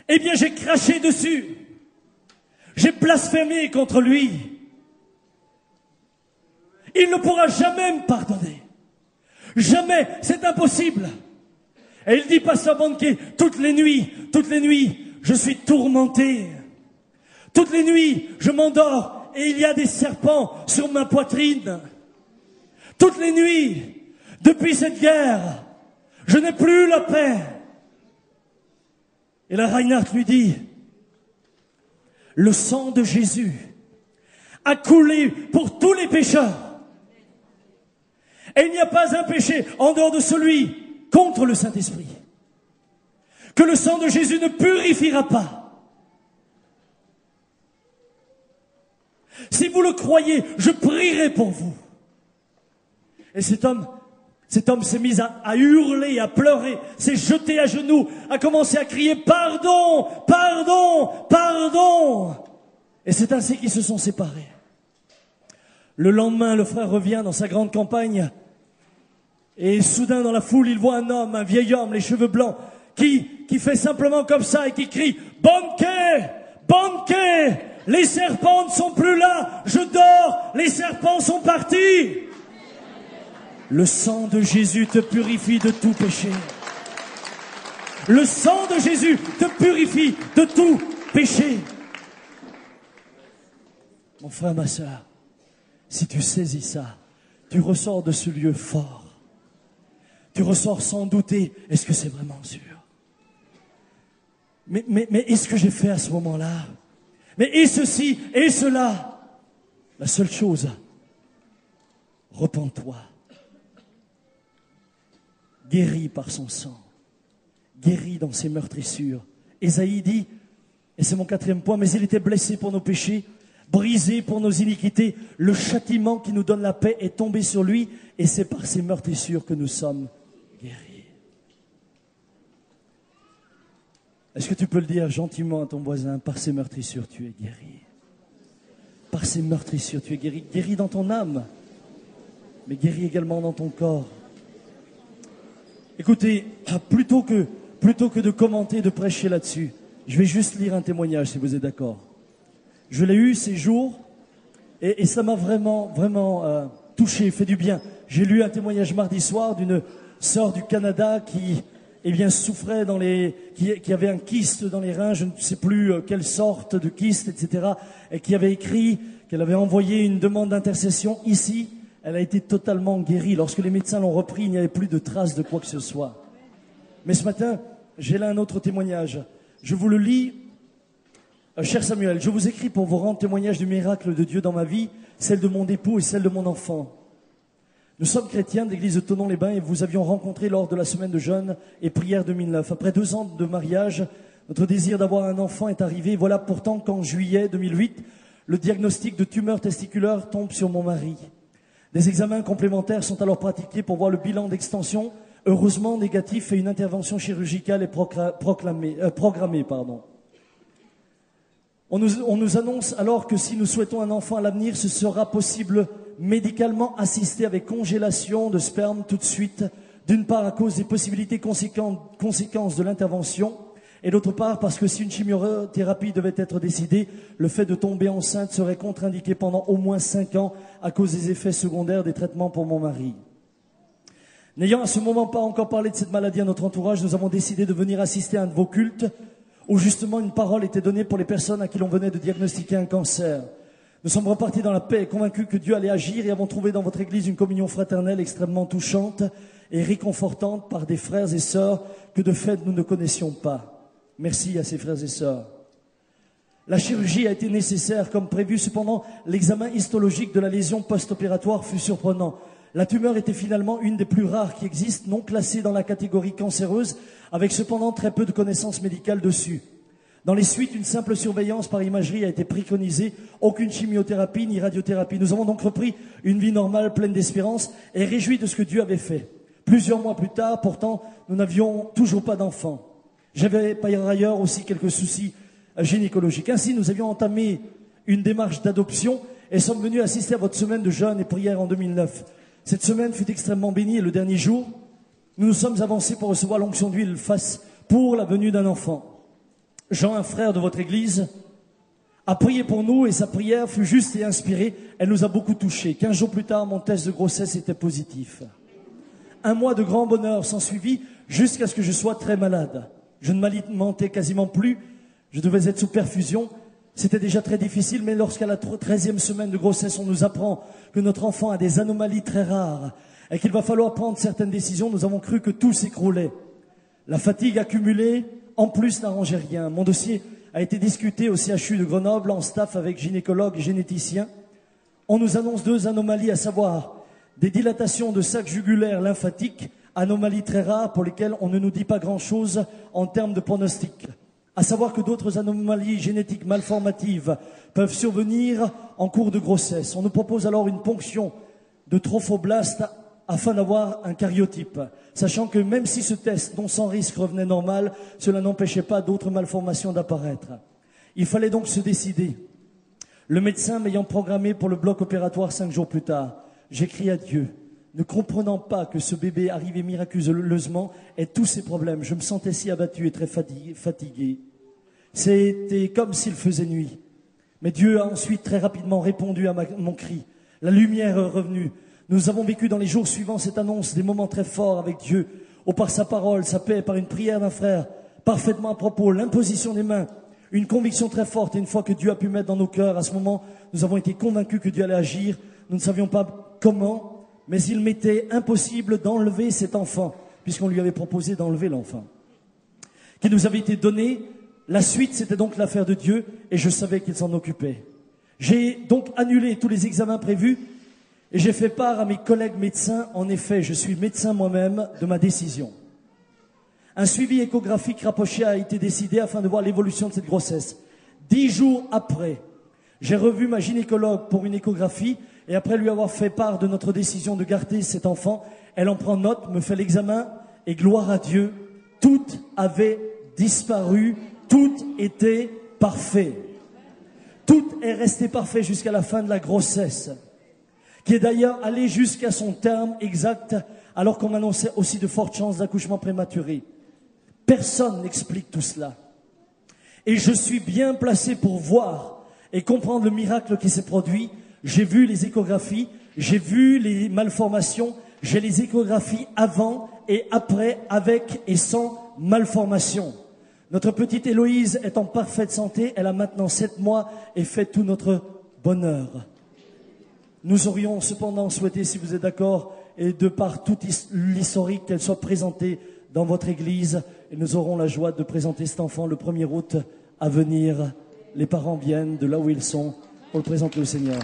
eh bien j'ai craché dessus. J'ai blasphémé contre lui. Il ne pourra jamais me pardonner. Jamais, c'est impossible. Et il dit, Pasteur Bonnke, toutes les nuits, je suis tourmenté. Toutes les nuits, je m'endors et il y a des serpents sur ma poitrine. Toutes les nuits, depuis cette guerre, je n'ai plus la paix. Et la Reinhardt lui dit, le sang de Jésus a coulé pour tous les pécheurs. Et il n'y a pas un péché en dehors de celui contre le Saint-Esprit que le sang de Jésus ne purifiera pas. Si vous le croyez, je prierai pour vous. Et cet homme s'est mis à hurler, à pleurer, s'est jeté à genoux, a commencé à crier « Pardon, pardon, pardon !» Et c'est ainsi qu'ils se sont séparés. Le lendemain, le frère revient dans sa grande campagne et soudain dans la foule, il voit un homme, un vieil homme, les cheveux blancs, qui fait simplement comme ça et qui crie « Banquet, banquet, les serpents ne sont plus là, je dors, les serpents sont partis !» Le sang de Jésus te purifie de tout péché. Le sang de Jésus te purifie de tout péché. Mon frère, ma sœur, si tu saisis ça, tu ressors de ce lieu fort. Tu ressors sans douter, est-ce que c'est vraiment sûr? Mais est-ce que j'ai fait à ce moment-là? Mais et ceci, et cela? La seule chose, repens-toi. Guéri par son sang, guéri dans ses meurtrissures. Ésaïe dit, et c'est mon 4e point, mais il était blessé pour nos péchés, brisé pour nos iniquités. Le châtiment qui nous donne la paix est tombé sur lui, et c'est par ses meurtrissures que nous sommes guéris. Est-ce que tu peux le dire gentiment à ton voisin? Par ses meurtrissures, tu es guéri. Par ses meurtrissures, tu es guéri. Guéri dans ton âme, mais guéri également dans ton corps. Écoutez, plutôt que de commenter, de prêcher là-dessus, je vais juste lire un témoignage si vous êtes d'accord. Je l'ai eu ces jours et ça m'a vraiment touché, fait du bien. J'ai lu un témoignage mardi soir d'une sœur du Canada qui souffrait qui avait un kyste dans les reins, je ne sais plus quelle sorte de kyste, etc. Et qui avait écrit qu'elle avait envoyé une demande d'intercession ici. Elle a été totalement guérie. Lorsque les médecins l'ont repris, il n'y avait plus de traces de quoi que ce soit. Mais ce matin, j'ai là un autre témoignage. Je vous le lis. Cher Samuel, je vous écris pour vous rendre témoignage du miracle de Dieu dans ma vie, celle de mon époux et celle de mon enfant. Nous sommes chrétiens de l'église de Thonon-les-Bains et vous avions rencontré lors de la semaine de jeûne et prière 2009. Après 2 ans de mariage, notre désir d'avoir un enfant est arrivé. Voilà pourtant qu'en juillet 2008, le diagnostic de tumeur testiculaire tombe sur mon mari. Des examens complémentaires sont alors pratiqués pour voir le bilan d'extension, heureusement négatif, et une intervention chirurgicale est programmée. On nous annonce alors que si nous souhaitons un enfant à l'avenir, ce sera possible médicalement assisté avec congélation de sperme tout de suite, d'une part à cause des possibilités conséquences de l'intervention, et d'autre part parce que si une chimiothérapie devait être décidée, le fait de tomber enceinte serait contre-indiqué pendant au moins 5 ans à cause des effets secondaires des traitements pour mon mari. N'ayant à ce moment pas encore parlé de cette maladie à notre entourage, nous avons décidé de venir assister à un de vos cultes où justement une parole était donnée pour les personnes à qui l'on venait de diagnostiquer un cancer. Nous sommes repartis dans la paix et convaincus que Dieu allait agir et avons trouvé dans votre église une communion fraternelle extrêmement touchante et réconfortante par des frères et sœurs que de fait nous ne connaissions pas. Merci à ces frères et sœurs. La chirurgie a été nécessaire comme prévu, cependant l'examen histologique de la lésion post-opératoire fut surprenant. La tumeur était finalement une des plus rares qui existent, non classée dans la catégorie cancéreuse, avec cependant très peu de connaissances médicales dessus. Dans les suites, une simple surveillance par imagerie a été préconisée, aucune chimiothérapie ni radiothérapie. Nous avons donc repris une vie normale, pleine d'espérance et réjouis de ce que Dieu avait fait. Plusieurs mois plus tard, pourtant, nous n'avions toujours pas d'enfants. J'avais par ailleurs aussi quelques soucis gynécologiques. Ainsi, nous avions entamé une démarche d'adoption et sommes venus assister à votre semaine de jeûne et prière en 2009. Cette semaine fut extrêmement bénie et le dernier jour, nous nous sommes avancés pour recevoir l'onction d'huile face pour la venue d'un enfant. Jean, un frère de votre église, a prié pour nous et sa prière fut juste et inspirée. Elle nous a beaucoup touchés. 15 jours plus tard, mon test de grossesse était positif. 1 mois de grand bonheur s'ensuivit jusqu'à ce que je sois très malade. Je ne m'alimentais quasiment plus. Je devais être sous perfusion. C'était déjà très difficile, mais lorsqu'à la 13e semaine de grossesse, on nous apprend que notre enfant a des anomalies très rares et qu'il va falloir prendre certaines décisions, nous avons cru que tout s'écroulait. La fatigue accumulée en plus, n'arrangeait rien. Mon dossier a été discuté au CHU de Grenoble en staff avec gynécologues et généticiens. On nous annonce 2 anomalies, à savoir des dilatations de sacs jugulaires lymphatiques, anomalies très rares pour lesquelles on ne nous dit pas grand-chose en termes de pronostic. À savoir que d'autres anomalies génétiques malformatives peuvent survenir en cours de grossesse. On nous propose alors une ponction de trophoblastes afin d'avoir un karyotype, sachant que même si ce test, non sans risque, revenait normal, cela n'empêchait pas d'autres malformations d'apparaître. Il fallait donc se décider. Le médecin m'ayant programmé pour le bloc opératoire 5 jours plus tard, j'écris à Dieu, ne comprenant pas que ce bébé arrivait miraculeusement ait tous ses problèmes. Je me sentais si abattu et très fatigué. C'était comme s'il faisait nuit. Mais Dieu a ensuite très rapidement répondu à mon cri. La lumière est revenue. Nous avons vécu dans les jours suivants cette annonce, des moments très forts avec Dieu, ou par sa parole, sa paix, par une prière d'un frère, parfaitement à propos, l'imposition des mains, une conviction très forte. Et une fois que Dieu a pu mettre dans nos cœurs, à ce moment, nous avons été convaincus que Dieu allait agir. Nous ne savions pas comment, mais il m'était impossible d'enlever cet enfant, puisqu'on lui avait proposé d'enlever l'enfant qui nous avait été donné. La suite, c'était donc l'affaire de Dieu, et je savais qu'il s'en occupait. J'ai donc annulé tous les examens prévus, et j'ai fait part à mes collègues médecins. En effet, je suis médecin moi-même, de ma décision. Un suivi échographique rapproché a été décidé afin de voir l'évolution de cette grossesse. 10 jours après, j'ai revu ma gynécologue pour une échographie, et après lui avoir fait part de notre décision de garder cet enfant, elle en prend note, me fait l'examen, et gloire à Dieu, tout avait disparu, tout était parfait. Tout est resté parfait jusqu'à la fin de la grossesse, qui est d'ailleurs allée jusqu'à son terme exact, alors qu'on m'annonçait aussi de fortes chances d'accouchement prématuré. Personne n'explique tout cela. Et je suis bien placé pour voir et comprendre le miracle qui s'est produit. J'ai vu les échographies, j'ai vu les malformations, j'ai les échographies avant et après, avec et sans malformation. Notre petite Héloïse est en parfaite santé, elle a maintenant 7 mois et fait tout notre bonheur. Nous aurions cependant souhaité, si vous êtes d'accord, et de par tout l'historique, qu'elle soit présentée dans votre église, et nous aurons la joie de présenter cet enfant le 1er août à venir. Les parents viennent de là où ils sont pour le présenter au Seigneur.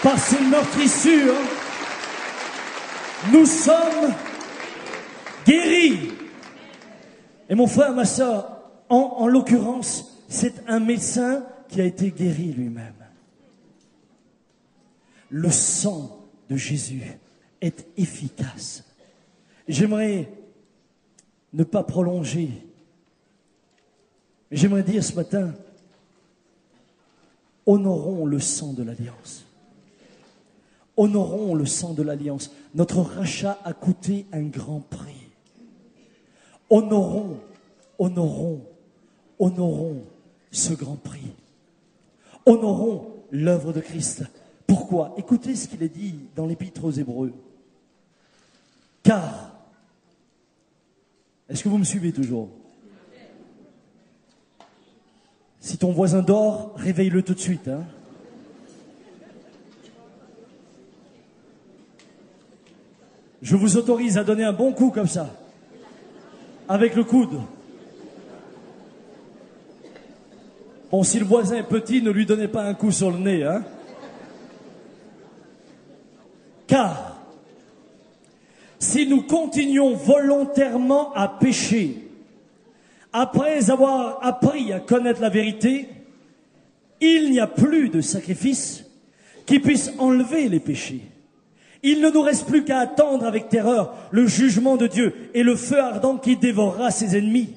Par ces meurtrissures, nous sommes guéris. Et mon frère, ma soeur, en l'occurrence, c'est un médecin qui a été guéri lui-même. Le sang de Jésus est efficace. J'aimerais ne pas prolonger. J'aimerais dire ce matin, honorons le sang de l'Alliance. Honorons le sang de l'Alliance. Notre rachat a coûté un grand prix. Honorons ce grand prix. Honorons l'œuvre de Christ. Pourquoi? Écoutez ce qu'il est dit dans l'Épître aux Hébreux. Car, est-ce que vous me suivez toujours? Si ton voisin dort, réveille-le tout de suite. Hein? Je vous autorise à donner un bon coup comme ça, avec le coude. Bon, si le voisin est petit, ne lui donnez pas un coup sur le nez. Hein? Car, si nous continuons volontairement à pécher, après avoir appris à connaître la vérité, il n'y a plus de sacrifice qui puisse enlever les péchés. Il ne nous reste plus qu'à attendre avec terreur le jugement de Dieu et le feu ardent qui dévorera ses ennemis.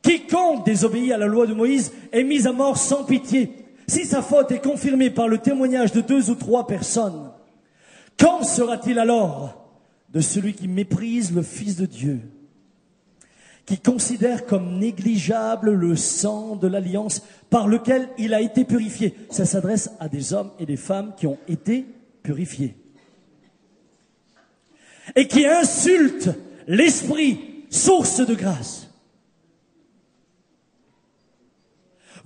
Quiconque désobéit à la loi de Moïse est mis à mort sans pitié. Si sa faute est confirmée par le témoignage de 2 ou 3 personnes, qu'en sera-t-il alors de celui qui méprise le Fils de Dieu, qui considère comme négligeable le sang de l'Alliance par lequel il a été purifié? Ça s'adresse à des hommes et des femmes qui ont été purifiés. Et qui insulte l'Esprit, source de grâce.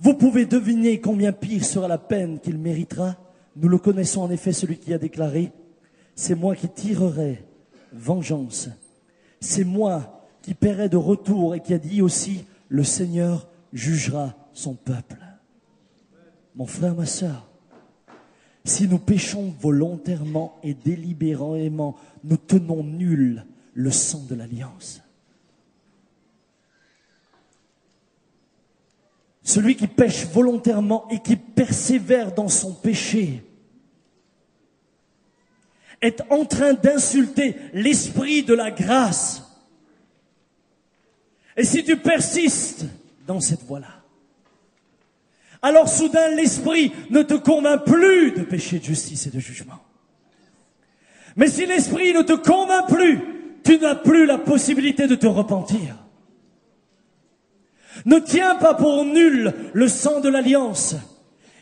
Vous pouvez deviner combien pire sera la peine qu'il méritera. Nous le connaissons en effet, celui qui a déclaré « C'est moi qui tirerai vengeance. c'est moi qui paierai de retour et qui a dit aussi, le Seigneur jugera son peuple. Mon frère, ma sœur, si nous péchons volontairement et délibérément, nous tenons nul le sang de l'alliance. Celui qui pêche volontairement et qui persévère dans son péché est en train d'insulter l'esprit de la grâce. Et si tu persistes dans cette voie-là, alors soudain l'esprit ne te convainc plus de péché, de justice et de jugement. Mais si l'esprit ne te convainc plus, tu n'as plus la possibilité de te repentir. Ne tiens pas pour nul le sang de l'alliance.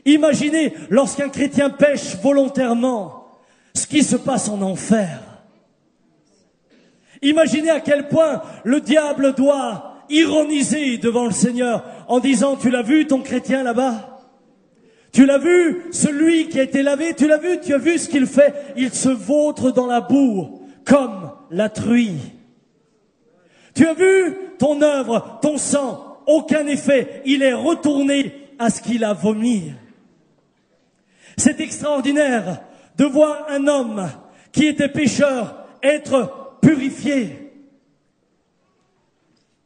Imaginez lorsqu'un chrétien pêche volontairement, ce qui se passe en enfer. Imaginez à quel point le diable doit ironiser devant le Seigneur en disant, tu l'as vu ton chrétien là-bas? Tu l'as vu celui qui a été lavé? Tu l'as vu? Tu as vu ce qu'il fait? Il se vautre dans la boue comme la truie. Tu as vu ton œuvre, ton sang? Aucun effet. Il est retourné à ce qu'il a vomi. C'est extraordinaire de voir un homme qui était pécheur être purifié.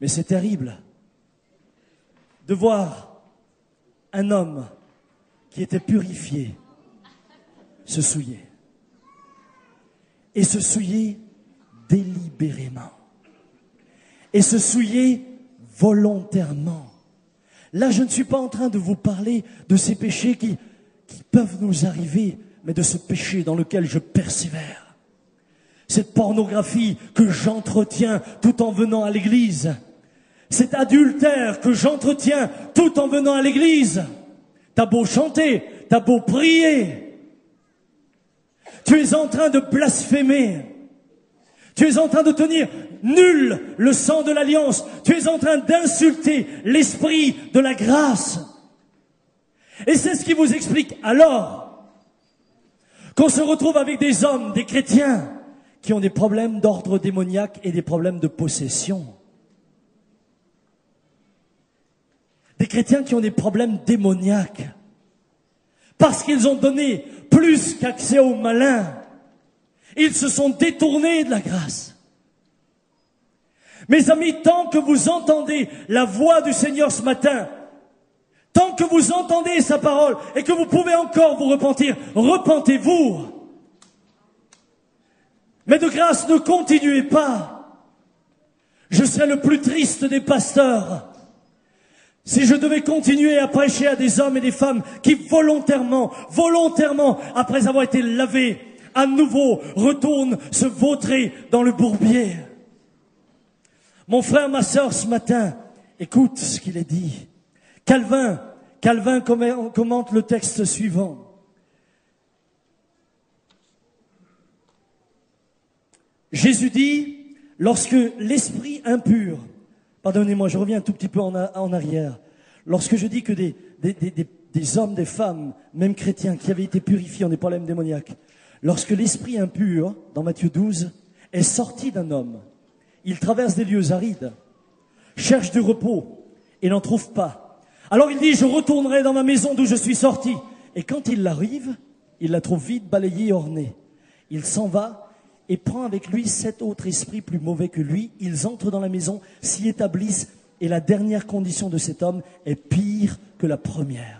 Mais c'est terrible de voir un homme qui était purifié se souiller. Et se souiller délibérément. Et se souiller volontairement. Là, je ne suis pas en train de vous parler de ces péchés qui peuvent nous arriver, mais de ce péché dans lequel je persévère. Cette pornographie que j'entretiens tout en venant à l'église. Cet adultère que j'entretiens tout en venant à l'église. T'as beau chanter, t'as beau prier. Tu es en train de blasphémer. Tu es en train de tenir nul le sang de l'alliance. Tu es en train d'insulter l'esprit de la grâce. Et c'est ce qui vous explique alors qu'on se retrouve avec des hommes, des chrétiens, qui ont des problèmes d'ordre démoniaque et des problèmes de possession. Des chrétiens qui ont des problèmes démoniaques. Parce qu'ils ont donné plus qu'accès au malin. Ils se sont détournés de la grâce. Mes amis, tant que vous entendez la voix du Seigneur ce matin, tant que vous entendez sa parole et que vous pouvez encore vous repentir, repentez-vous. Mais de grâce, ne continuez pas. Je serais le plus triste des pasteurs si je devais continuer à prêcher à des hommes et des femmes qui volontairement, après avoir été lavés, à nouveau retournent se vautrer dans le bourbier. Mon frère, ma sœur, ce matin, écoute ce qu'il est dit. Calvin commente le texte suivant. Jésus dit, lorsque l'esprit impur, pardonnez-moi, je reviens un tout petit peu en arrière, lorsque je dis que des hommes, des femmes, même chrétiens, qui avaient été purifiés en des problèmes démoniaques, lorsque l'esprit impur, dans Matthieu 12, est sorti d'un homme, il traverse des lieux arides, cherche du repos et n'en trouve pas. Alors il dit, je retournerai dans ma maison d'où je suis sorti. Et quand il arrive, il la trouve vide, balayée et ornée. Il s'en va et prend avec lui 7 autres esprits plus mauvais que lui. Ils entrent dans la maison, s'y établissent, et la dernière condition de cet homme est pire que la première.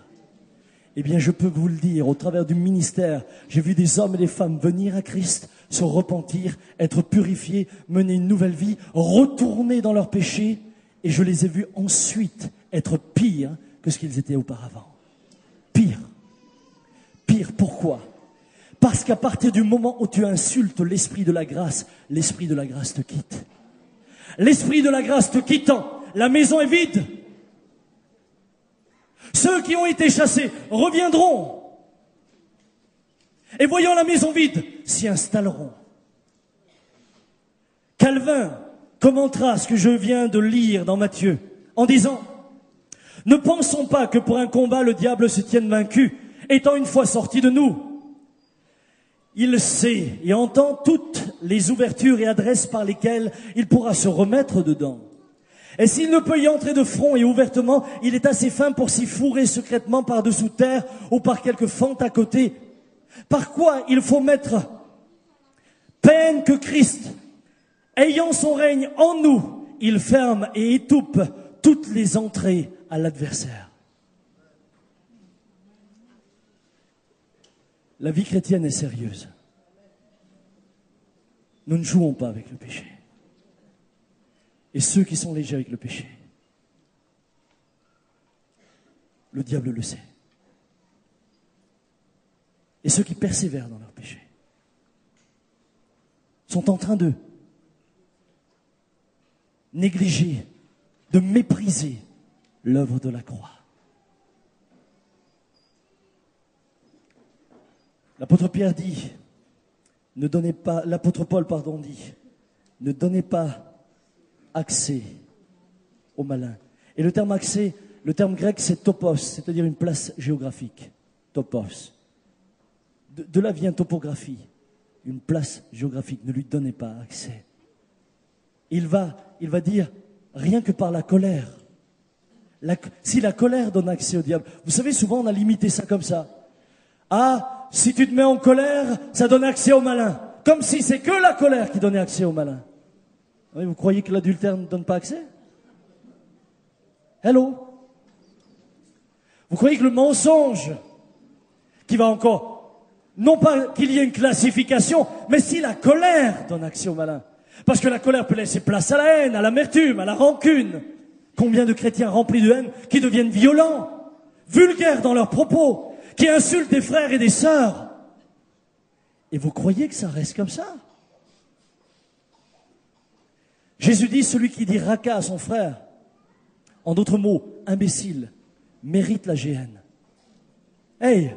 Eh bien, je peux vous le dire, au travers du ministère, j'ai vu des hommes et des femmes venir à Christ, se repentir, être purifiés, mener une nouvelle vie, retourner dans leurs péchés, et je les ai vus ensuite être pires que ce qu'ils étaient auparavant. Pire. Pire, pourquoi ? Parce qu'à partir du moment où tu insultes l'esprit de la grâce te quitte. L'esprit de la grâce te quittant, la maison est vide. Ceux qui ont été chassés reviendront. Et voyant la maison vide, s'y installeront. Calvin commentera ce que je viens de lire dans Matthieu en disant, ne pensons pas que pour un combat le diable se tienne vaincu, étant une fois sorti de nous. Il sait et entend toute les ouvertures et adresses par lesquelles il pourra se remettre dedans. Et s'il ne peut y entrer de front et ouvertement, il est assez fin pour s'y fourrer secrètement par-dessous terre ou par quelque fente à côté. Par quoi il faut mettre peine que Christ, ayant son règne en nous, il ferme et étoupe toutes les entrées à l'adversaire. La vie chrétienne est sérieuse. Nous ne jouons pas avec le péché. Et ceux qui sont légers avec le péché, le diable le sait. Et ceux qui persévèrent dans leur péché sont en train de négliger, de mépriser l'œuvre de la croix. L'apôtre Pierre dit, l'apôtre Paul, dit, ne donnez pas accès au malin. Et le terme accès, le terme grec, c'est topos, c'est-à-dire une place géographique. Topos. De là vient topographie. Une place géographique. Ne lui donnez pas accès. Il va dire, rien que par la colère. Si la colère donne accès au diable. Vous savez, souvent on a limité ça comme ça. Ah, si tu te mets en colère, ça donne accès au malin. Comme si c'est que la colère qui donnait accès au malin. Oui, vous croyez que l'adultère ne donne pas accès? Hello? Vous croyez que le mensonge, qui va encore, non pas qu'il y ait une classification, mais si la colère donne accès au malin. Parce que la colère peut laisser place à la haine, à l'amertume, à la rancune. Combien de chrétiens remplis de haine qui deviennent violents, vulgaires dans leurs propos, qui insultent des frères et des sœurs. Et vous croyez que ça reste comme ça? Jésus dit, celui qui dit raca à son frère, en d'autres mots, imbécile, mérite la géhenne. Hey,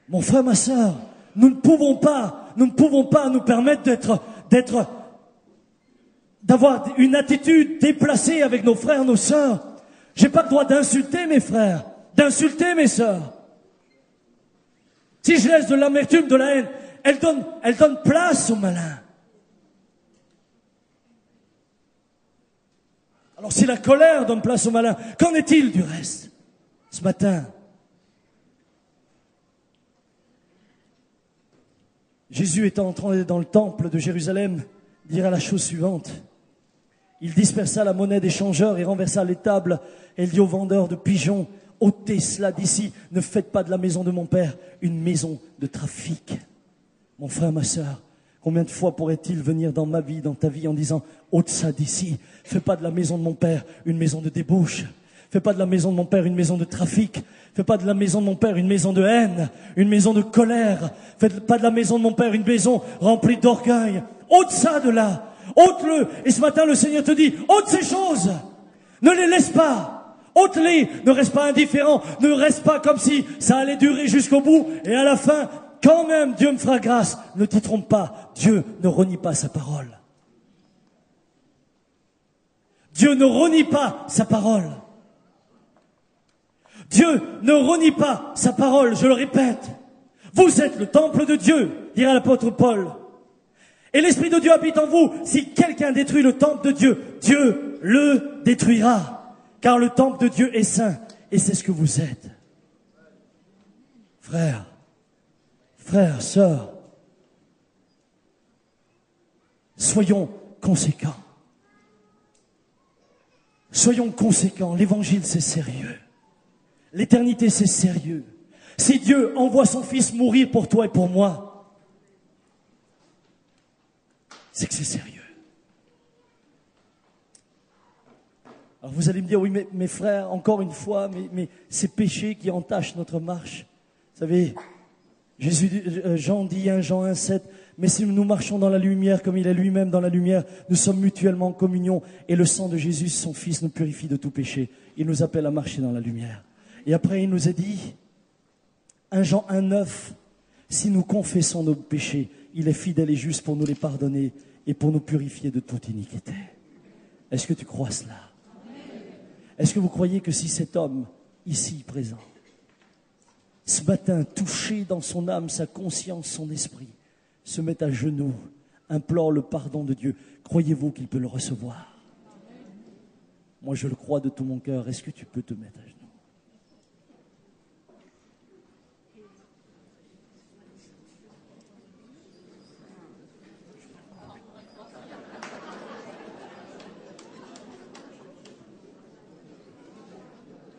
mon frère, ma sœur, nous ne pouvons pas nous permettre d'avoir une attitude déplacée avec nos frères, nos sœurs. J'ai pas le droit d'insulter mes frères, d'insulter mes sœurs. Si je laisse de l'amertume, de la haine, elle donne place au malin. Alors si la colère donne place au malin, qu'en est-il du reste? Ce matin, Jésus étant entré dans le temple de Jérusalem, dira la chose suivante. Il dispersa la monnaie des changeurs et renversa les tables. Et il dit aux vendeurs de pigeons, ôtez cela d'ici, ne faites pas de la maison de mon père une maison de trafic. Mon frère, ma sœur, combien de fois pourrait-il venir dans ma vie, dans ta vie, en disant, ôte ça d'ici, fais pas de la maison de mon père une maison de débauche, fais pas de la maison de mon père une maison de trafic, fais pas de la maison de mon père une maison de haine, une maison de colère, fais pas de la maison de mon père une maison remplie d'orgueil, ôte ça de là, ôte-le. Et ce matin, le Seigneur te dit, ôte ces choses, ne les laisse pas, ôte-les, ne reste pas indifférent, ne reste pas comme si ça allait durer jusqu'au bout, et à la fin, quand même, Dieu me fera grâce. Ne t'y trompe pas, Dieu ne renie pas sa parole. Dieu ne renie pas sa parole. Dieu ne renie pas sa parole, je le répète. Vous êtes le temple de Dieu, dira l'apôtre Paul. Et l'Esprit de Dieu habite en vous. Si quelqu'un détruit le temple de Dieu, Dieu le détruira. Car le temple de Dieu est saint, et c'est ce que vous êtes. Frères, sœurs, soyons conséquents. Soyons conséquents. L'évangile, c'est sérieux. L'éternité, c'est sérieux. Si Dieu envoie son Fils mourir pour toi et pour moi, c'est que c'est sérieux. Alors vous allez me dire, oui, mais mes frères, encore une fois, mais ces péchés qui entachent notre marche. Vous savez, Jean dit, 1 Jean 1, 7, mais si nous marchons dans la lumière comme il est lui-même dans la lumière, nous sommes mutuellement en communion et le sang de Jésus, son Fils, nous purifie de tout péché. Il nous appelle à marcher dans la lumière. Et après, il nous a dit, 1 Jean 1, 9, si nous confessons nos péchés, il est fidèle et juste pour nous les pardonner et pour nous purifier de toute iniquité. Est-ce que tu crois cela? Est-ce que vous croyez que si cet homme, ici présent, ce matin, touché dans son âme, sa conscience, son esprit, se met à genoux, implore le pardon de Dieu, croyez-vous qu'il peut le recevoir? Moi, je le crois de tout mon cœur. Est-ce que tu peux te mettre à genoux?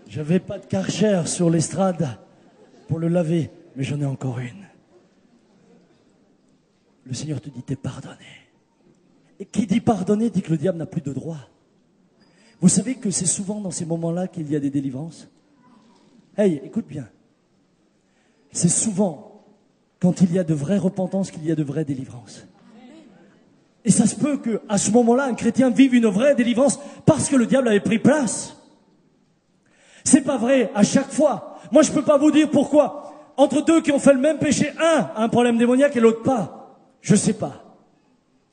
J'avais pas de Karcher sur l'estrade pour le laver, mais j'en ai encore une. Le Seigneur te dit, t'es pardonné. Et qui dit pardonné dit que le diable n'a plus de droit. Vous savez que c'est souvent dans ces moments-là qu'il y a des délivrances. Hey, écoute bien. C'est souvent quand il y a de vraies repentances qu'il y a de vraies délivrances. Et ça se peut qu'à ce moment-là, un chrétien vive une vraie délivrance parce que le diable avait pris place. C'est pas vrai à chaque fois. Moi, je peux pas vous dire pourquoi. Entre deux qui ont fait le même péché, un a un problème démoniaque et l'autre pas. Je sais pas.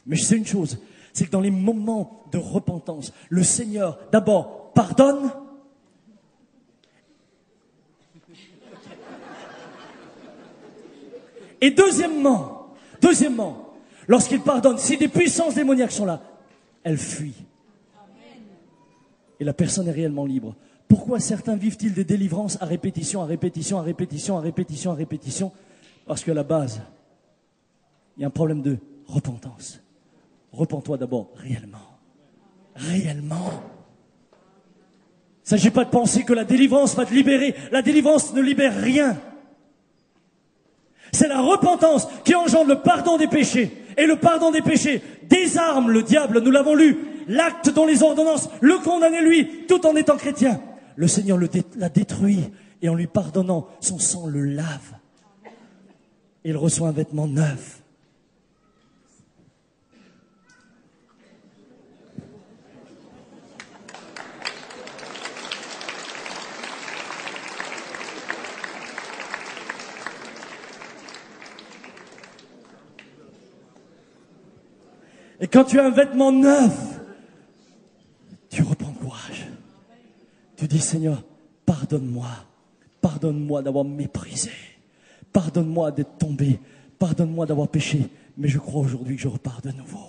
Mais je sais une chose, c'est que dans les moments de repentance, le Seigneur, d'abord, pardonne. Et deuxièmement, lorsqu'il pardonne, si des puissances démoniaques sont là, elles fuient. Et la personne est réellement libre. Pourquoi certains vivent-ils des délivrances à répétition, à répétition, à répétition, à répétition, à répétition? Parce qu'à la base, il y a un problème de repentance. Repens-toi d'abord réellement. Réellement. Il ne s'agit pas de penser que la délivrance va te libérer. La délivrance ne libère rien. C'est la repentance qui engendre le pardon des péchés. Et le pardon des péchés désarme le diable, nous l'avons lu. L'acte dont les ordonnances le condamnaient lui, tout en étant chrétien. Le Seigneur l'a détruit et en lui pardonnant, son sang le lave. Et il reçoit un vêtement neuf. Et quand tu as un vêtement neuf, tu reprends courage. Tu dis, Seigneur, pardonne-moi. Pardonne-moi d'avoir méprisé. Pardonne-moi d'être tombé. Pardonne-moi d'avoir péché. Mais je crois aujourd'hui que je repars de nouveau.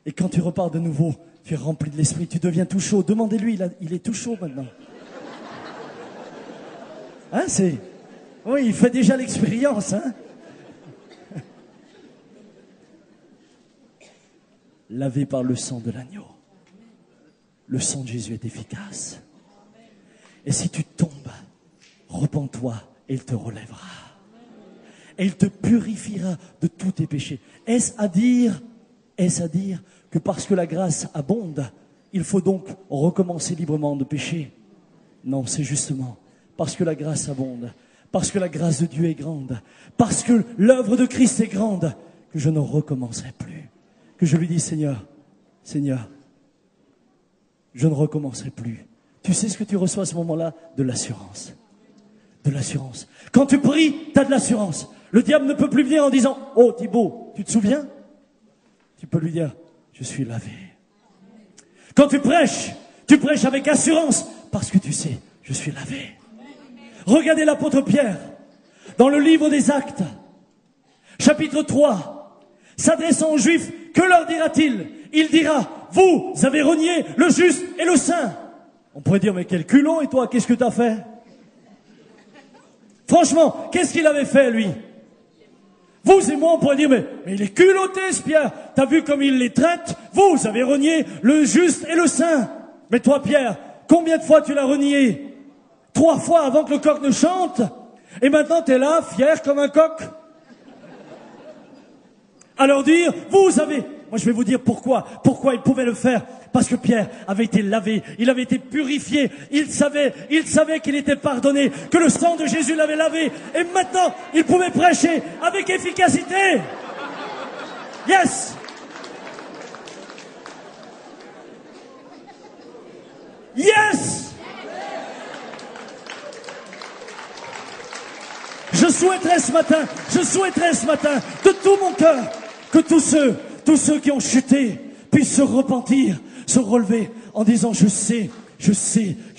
Et quand tu repars de nouveau, tu es rempli de l'esprit. Tu deviens tout chaud. Demandez-lui, il est tout chaud maintenant. Hein, oui, il fait déjà l'expérience, hein. Lavé par le sang de l'agneau. Le sang de Jésus est efficace. Et si tu tombes, repens-toi et il te relèvera. Et il te purifiera de tous tes péchés. Est-ce à dire que parce que la grâce abonde, il faut donc recommencer librement de pécher? Non, c'est justement parce que la grâce abonde, parce que la grâce de Dieu est grande, parce que l'œuvre de Christ est grande, que je ne recommencerai plus. Que je lui dis, Seigneur, je ne recommencerai plus. Tu sais ce que tu reçois à ce moment-là? De l'assurance. De l'assurance. Quand tu pries, tu as de l'assurance. Le diable ne peut plus venir en disant, oh Thibaut, tu te souviens? Tu peux lui dire, je suis lavé. Quand tu prêches avec assurance, parce que tu sais, je suis lavé. Regardez l'apôtre Pierre, dans le livre des Actes, chapitre 3, s'adressant aux Juifs, que leur dira-t-il? Il dira, vous avez renié le juste et le saint. On pourrait dire, mais quel culot, et toi, qu'est-ce que tu as fait? Franchement, qu'est-ce qu'il avait fait, lui? Vous et moi, on pourrait dire, mais il est culotté, ce Pierre. T'as vu comme il les traite? Vous avez renié le juste et le saint. Mais toi, Pierre, combien de fois tu l'as renié? 3 fois avant que le coq ne chante? Et maintenant, t'es là, fier comme un coq? Alors dire, vous avez... Moi, je vais vous dire pourquoi il pouvait le faire. Parce que Pierre avait été lavé, il avait été purifié, il savait qu'il était pardonné, que le sang de Jésus l'avait lavé. Et maintenant, il pouvait prêcher avec efficacité. Yes! Yes! Je souhaiterais ce matin, de tout mon cœur, que tous ceux qui ont chuté puissent se repentir, se relever en disant je sais, je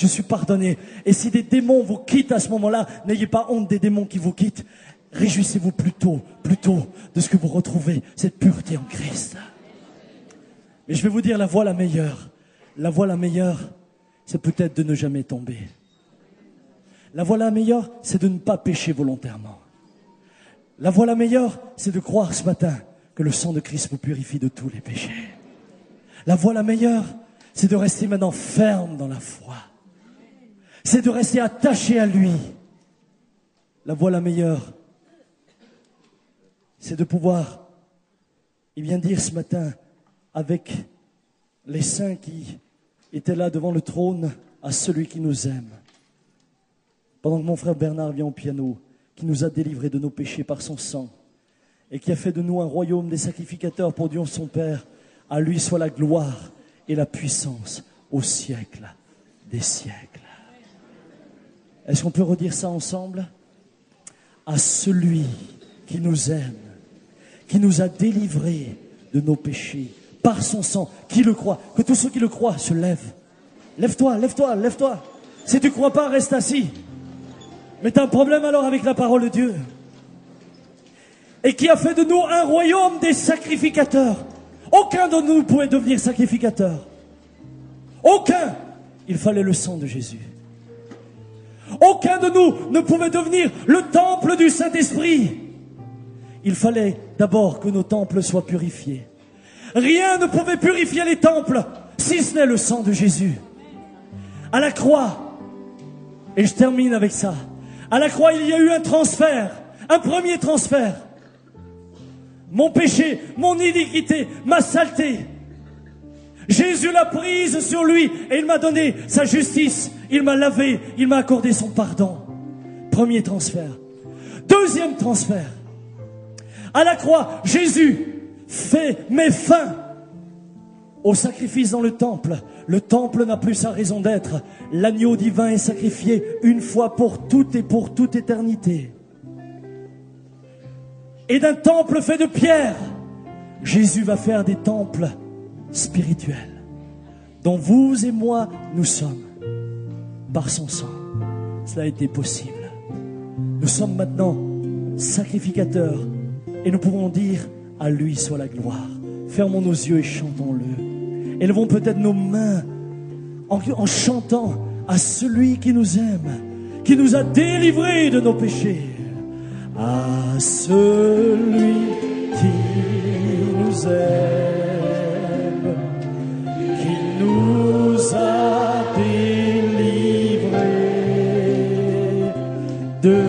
suis pardonné. Et si des démons vous quittent à ce moment-là, n'ayez pas honte des démons qui vous quittent. réjouissez-vous plutôt de ce que vous retrouvez, cette pureté en Christ. Mais je vais vous dire la voie la meilleure. La voie la meilleure, c'est peut-être de ne jamais tomber. La voie la meilleure, c'est de ne pas pécher volontairement. La voie la meilleure, c'est de croire ce matin que le sang de Christ vous purifie de tous les péchés. La voie la meilleure, c'est de rester maintenant ferme dans la foi. C'est de rester attaché à lui. La voie la meilleure, c'est de pouvoir, dire ce matin, avec les saints qui étaient là devant le trône, à celui qui nous aime. Pendant que mon frère Bernard vient au piano, qui nous a délivrés de nos péchés par son sang, et qui a fait de nous un royaume des sacrificateurs pour Dieu son Père, à lui soit la gloire et la puissance au siècle des siècles. Est-ce qu'on peut redire ça ensemble? À celui qui nous aime, qui nous a délivrés de nos péchés, par son sang, qui le croit, que tous ceux qui le croient se lèvent. Lève-toi, lève-toi, lève-toi. Si tu ne crois pas, reste assis. Mais tu as un problème alors avec la parole de Dieu. Et qui a fait de nous un royaume des sacrificateurs. Aucun de nous pouvait devenir sacrificateur. Aucun. Il fallait le sang de Jésus. Aucun de nous ne pouvait devenir le temple du Saint-Esprit. Il fallait d'abord que nos temples soient purifiés. Rien ne pouvait purifier les temples, si ce n'est le sang de Jésus. À la croix, et je termine avec ça, à la croix il y a eu un transfert, un premier transfert. Mon péché, mon iniquité, ma saleté, Jésus l'a prise sur lui et il m'a donné sa justice. Il m'a lavé, il m'a accordé son pardon. Premier transfert. Deuxième transfert. À la croix, Jésus met fin au sacrifice dans le temple. Le temple n'a plus sa raison d'être. L'agneau divin est sacrifié une fois pour toutes et pour toute éternité. Et d'un temple fait de pierre, Jésus va faire des temples spirituels, dont vous et moi, nous sommes, par son sang. Cela a été possible. Nous sommes maintenant sacrificateurs et nous pouvons dire, à lui soit la gloire. Fermons nos yeux et chantons-le. Élevons peut-être nos mains en chantant à celui qui nous aime, qui nous a délivrés de nos péchés. À celui qui nous aime, qui nous a délivrés de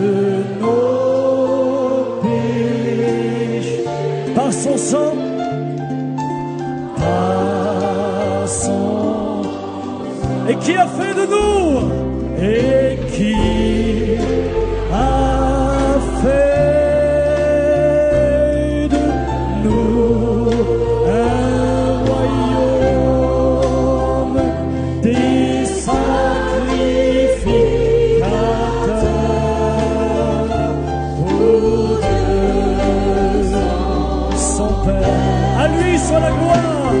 nos péchés par son sang, par son, et qui a fait de nous, et qui a fait Soit la gloire.